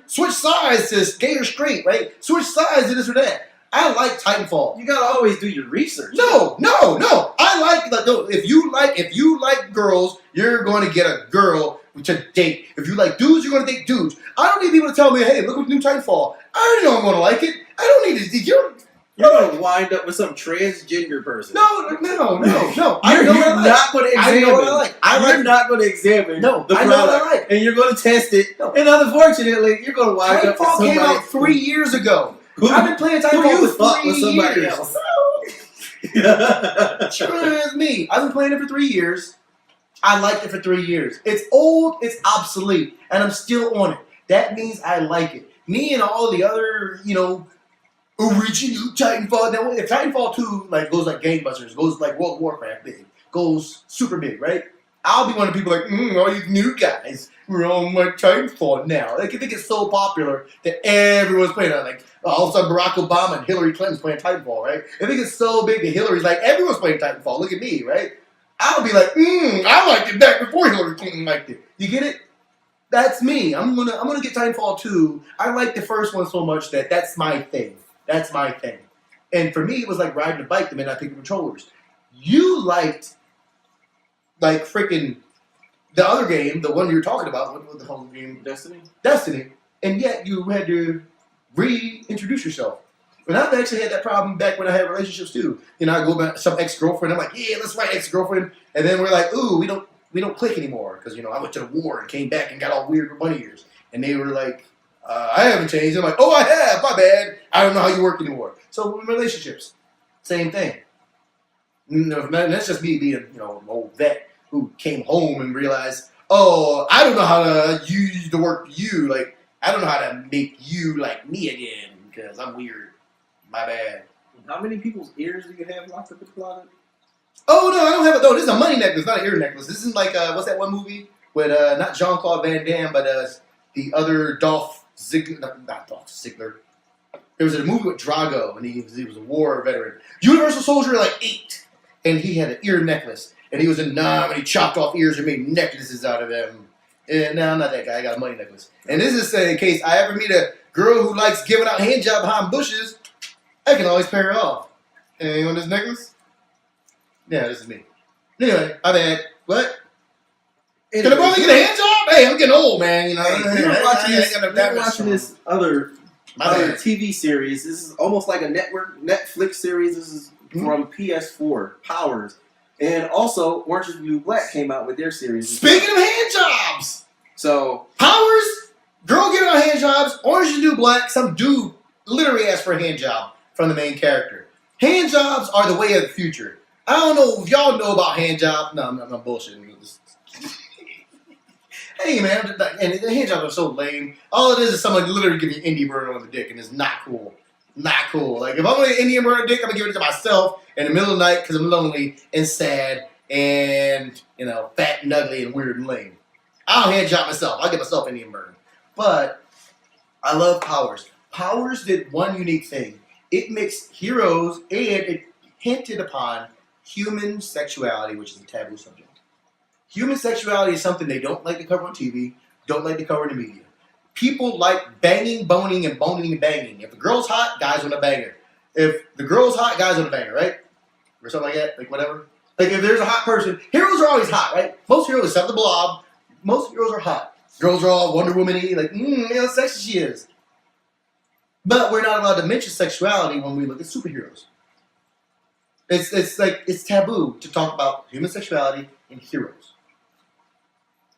switch sides to gay or straight, right? Switch sides to this or that. I like Titanfall. You gotta always do your research. No. I like if you like girls, you're going to get a girl to date. If you like dudes, you're going to date dudes. I don't need people to tell me, hey, look at new Titanfall. I already know I'm going to like it. I don't need to. You're going to wind up with some transgender person. No. You're not going to examine. I know what I like. You're not going to examine the product. I know what I like. And you're going to test it. No. And unfortunately, you're going to wind up with somebody. Titanfall came out 3 years ago. I've been playing Titanfall for 3 years. Sure as me. I've been playing it for 3 years. I liked it for 3 years. It's old, it's obsolete, and I'm still on it. That means I like it. Me and all the other, original Titanfall. Now, if Titanfall 2 goes like gangbusters, goes like World of Warcraft big, goes super big, right? I'll be one of the people like, all you new guys, we're on my Titanfall now. Like, I think it's so popular that everyone's playing it. Like, all of a sudden Barack Obama and Hillary Clinton's playing Titanfall, right? I think it's so big that Hillary's like, everyone's playing Titanfall. Look at me, right? I'll be like, I liked it back before Hillary Clinton liked it. You get it? That's me. I'm gonna get Titanfall 2. I like the first one so much that's my thing. That's my thing. And for me, it was like riding a bike the minute I picked the controllers. You liked freaking the other game, the one you're talking about. What the whole game? Destiny. And yet you had to reintroduce yourself. And I've actually had that problem back when I had relationships too. I go back to some ex-girlfriend. I'm like, yeah, let's write ex-girlfriend. And then we're like, ooh, we don't click anymore because I went to the war and came back and got all weird with bunny ears. And they were like, I haven't changed. I'm like, oh, I have. My bad. I don't know how you work anymore. So in relationships, same thing. That's just me being an old vet who came home and realized, oh, I don't know how to use the word for you. Like, I don't know how to make you like me again because I'm weird. My bad. How many people's ears do you have locked up in the closet? Oh, no, I don't have it. No, this is a money necklace, not an ear necklace. This is like, what's that one movie with, not Jean-Claude Van Damme, but the other Dolph Ziggler, not Dolph Ziggler. There was a movie with Drago, and he was a war veteran. Universal Soldier, 8, and he had an ear necklace. And he was in Nam, and he chopped off ears and made necklaces out of them. And now I'm not that guy. I got a money necklace. And this is in case I ever meet a girl who likes giving out hand job behind bushes, I can always pair her off. And you want this necklace? Yeah, this is me. Anyway, my bad. What? Can a brother get a hand job? hey, I'm getting old, man. You know, We were watching this other TV series. This is almost like a Netflix series. This is from PS4, Powers. And also, Orange is the New Black came out with their series. Speaking of hand jobs, so Powers, girl getting on hand jobs, Orange is the New Black, some dude literally asked for a hand job from the main character. Hand jobs are the way of the future. I don't know if y'all know about hand jobs. No, I'm not bullshitting. Hey man, and the hand jobs are so lame. All it is somebody literally giving you Indian burner on the dick, and it's not cool. Not cool. Like if I'm going to Indian burner dick, I'm gonna give it to myself in the middle of the night because I'm lonely and sad and fat and ugly and weird and lame. I'll hand job myself. I'll give myself Indian burn. But I love Powers. Powers did one unique thing. It mixed heroes and it hinted upon human sexuality, which is a taboo subject. Human sexuality is something they don't like to cover on TV, don't like to cover in the media. People like banging, boning, and boning and banging. If the girl's hot, guys want to bang her. If the girl's hot, guys want to bang her, right? Or something like that, like whatever. Like if there's a hot person, heroes are always hot, right? Most heroes, except the Blob, most heroes are hot. Girls are all Wonder Woman-y, like, how sexy she is. But we're not allowed to mention sexuality when we look at superheroes. It's taboo to talk about human sexuality and heroes.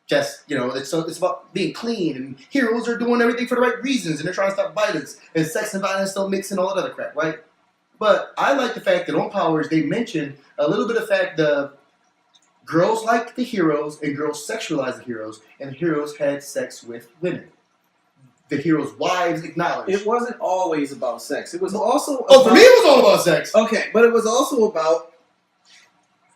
Just, it's about being clean, and heroes are doing everything for the right reasons, and they're trying to stop violence, and sex and violence don't mix and all that other crap, right? But I like the fact that on Powers, they mentioned a little bit of fact that girls like the heroes, and girls sexualize the heroes, and the heroes had sex with women. The heroes' wives acknowledged. it wasn't always about sex. It was also Oh, for me it was all about sex. Okay, but it was also about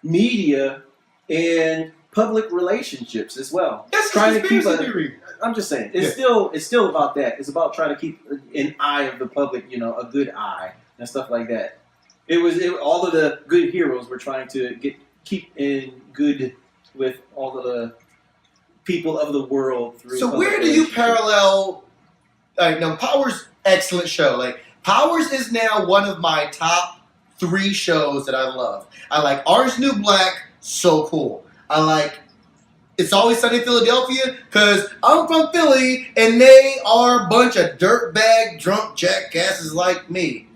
media and public relationships as well. That's trying to keep theory. I'm just saying, it's still about that. It's about trying to keep an eye of the public, a good eye and stuff like that. All of the good heroes were trying to keep in good with all of the people of the world through. So where do you parallel? Now Powers, excellent show. Like Powers is now one of my top 3 shows that I love. I like Orange is the New Black, so cool. I like It's Always Sunny in Philadelphia because I'm from Philly and they are a bunch of dirtbag drunk jackasses like me.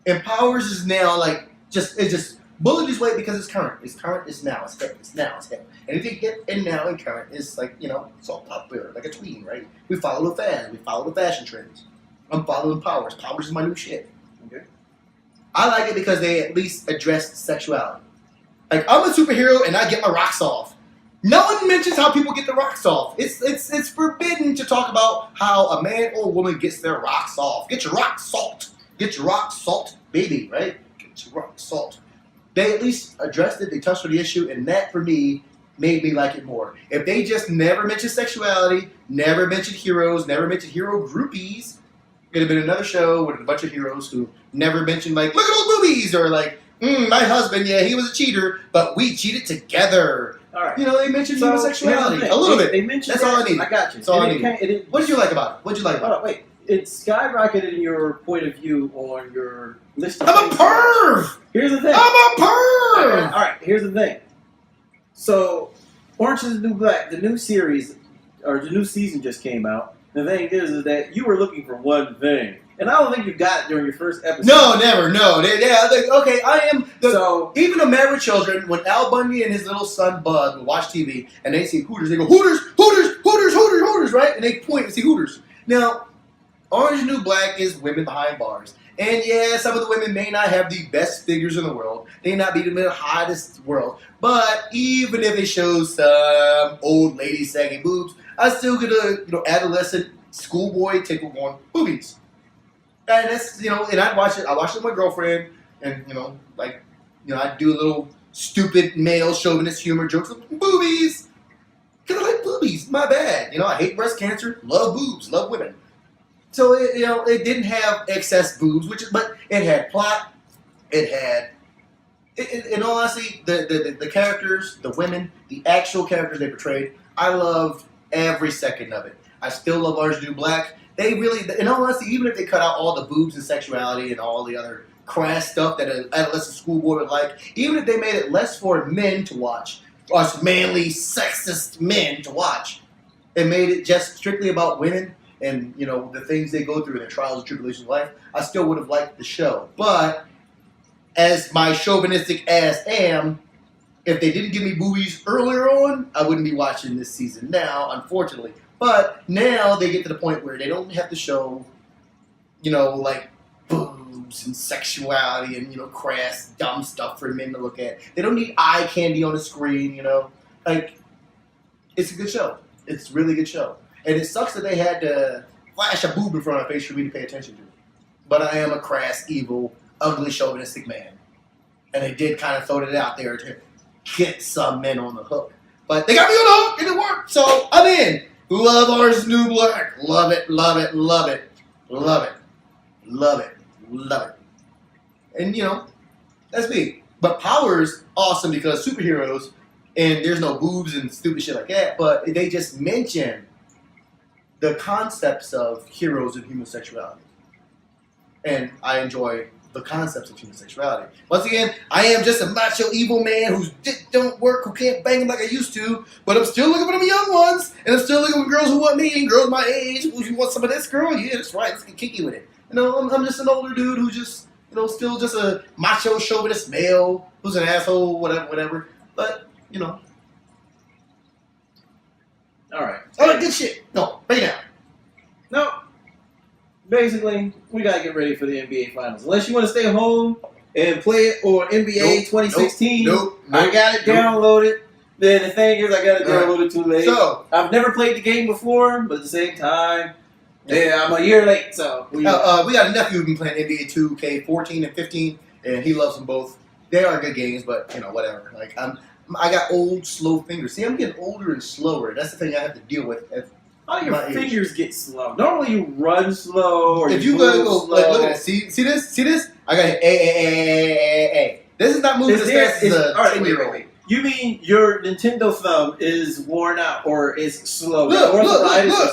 And Powers is now it's just bullet his way because it's current. It's current. It's now. It's hip. It's now. It's hip. Anything hip and now and current is it's all popular, like a tween, right? We follow the fad. We follow the fashion trends. I'm following Powers. Powers is my new shit. Okay. I like it because they at least address sexuality. Like I'm a superhero and I get my rocks off. No one mentions how people get the rocks off. It's forbidden to talk about how a man or a woman gets their rocks off. Get your rock salt. Get your rock salt, baby, right? Get your rock salt. They at least addressed it. They touched on the issue, and that for me made me like it more. If they just never mentioned sexuality, never mentioned heroes, never mentioned hero groupies, it'd have been another show with a bunch of heroes who never mentioned look at those boobies, or my husband, he was a cheater, but we cheated together. All right. They mentioned homosexuality a little bit. They mentioned that's all I need. I got you. That's all I need. What did you like about it? Wait. It skyrocketed in your point of view on your list of I'm a perv! Here's the thing. I'm a perv! All right, here's the thing. So, Orange is the New Black, the new series, or the new season just came out. The thing is that you were looking for one thing. And I don't think you got it during your first episode. No, never, no. Okay, I am... even the Married Children, when Al Bundy and his little son Bud would watch TV, and they see Hooters, they go, Hooters, Hooters, Hooters, Hooters, Hooters, right? And they point and see Hooters. Now, Orange is the New Black is women behind bars. And yeah, some of the women may not have the best figures in the world. They may not be the hottest world. But even if they show some old lady sagging boobs, I still get a adolescent schoolboy take on boobies. And that's and I watch it with my girlfriend, and I do a little stupid male chauvinist humor jokes with boobies. Cause I like boobies. My bad. I hate breast cancer, love boobs, love women. So it didn't have excess boobs, but it had plot. It had, in all honesty, the characters, the women, the actual characters they portrayed. I loved every second of it. I still love Orange is the New Black. They really, in all honesty, even if they cut out all the boobs and sexuality and all the other crass stuff that an adolescent schoolboy would like, even if they made it less for men to watch, us manly, sexist men to watch, and made it just strictly about women and, you know, the things they go through in their trials and tribulations of life, I still would have liked the show. But as my chauvinistic ass am, if they didn't give me boobies earlier on, I wouldn't be watching this season now, unfortunately. But now they get to the point where they don't have to show, you know, like boobs and sexuality and, you know, crass, dumb stuff for men to look at. They don't need eye candy on the screen, you know. Like, it's a good show. It's a really good show. And it sucks that they had to flash a boob in front of my face for me to pay attention to. But I am a crass, evil, ugly, chauvinistic man. And they did kind of throw it out there to get some men on the hook. But they got me on the hook and it worked. So I'm in. Love Orange is the New Black. Love it, love it, love it. Love it. Love it. Love it. And, you know, that's me. But Power's awesome because superheroes, and there's no boobs and stupid shit like that, but they just mention the concepts of heroes and human sexuality. And I enjoy the concepts of human sexuality. Once again, I am just a macho evil man whose dick don't work, who can't bang them like I used to, but I'm still looking for them young ones, and I'm still looking for girls who want me, and girls my age. Who want some of this girl? Yeah, that's right. Let's get kinky with it. You know, I'm just an older dude who's just, you know, still just a macho chauvinist male who's an asshole, whatever. But, you know. All right, Good shit. No, right now. No. Basically, we gotta get ready for the NBA Finals. Unless you want to stay home and play it or NBA 2016, Nope. I got it downloaded. Then the thing is, I got it downloaded too late. So, I've never played the game before, but at the same time, yeah, I'm a year late. So we got a nephew who's been playing NBA 2K14 and 15, and he loves them both. They are good games, but, you know, whatever. Like, I got old, slow fingers. See, I'm getting older and slower. That's the thing I have to deal with. How do your fingers get slow? Normally you run slow or if you you go slow. like, look at it. See this? I got A. This is not moving as fast as a 10-year-old. Wait. You mean your Nintendo thumb is worn out or is slow? Look.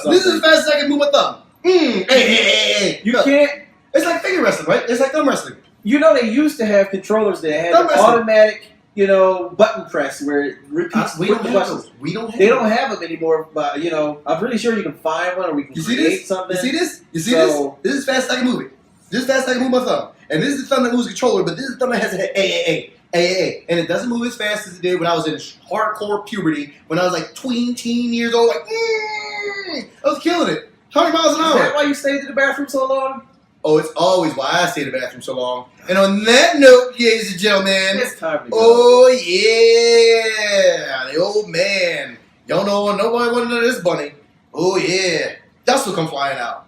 This is as fast as I can move my thumb. Hey. You can't. It's like finger wrestling, right? It's like thumb wrestling. You know they used to have controllers that had an automatic, you know, button press where it repeats. We don't have those. They don't have them anymore, but, you know, I'm pretty sure you can find one or we can create something. You see this? This is as fast as I can move it. This is as fast as I can move my thumb. And this is the thumb that moves the controller, but this is the thumb that has a And it doesn't move as fast as it did when I was in hardcore puberty, when I was like teen years old, like, I was killing it. 100 miles an hour. Is that why you stayed in the bathroom so long? Oh, it's always why I stay in the bathroom so long. And on that note, ladies and gentlemen, it's time to go. Oh yeah, the old man. Y'all know nobody want to know this bunny. Oh yeah, dust will come flying out.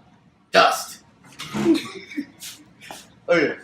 Dust. Oh yeah.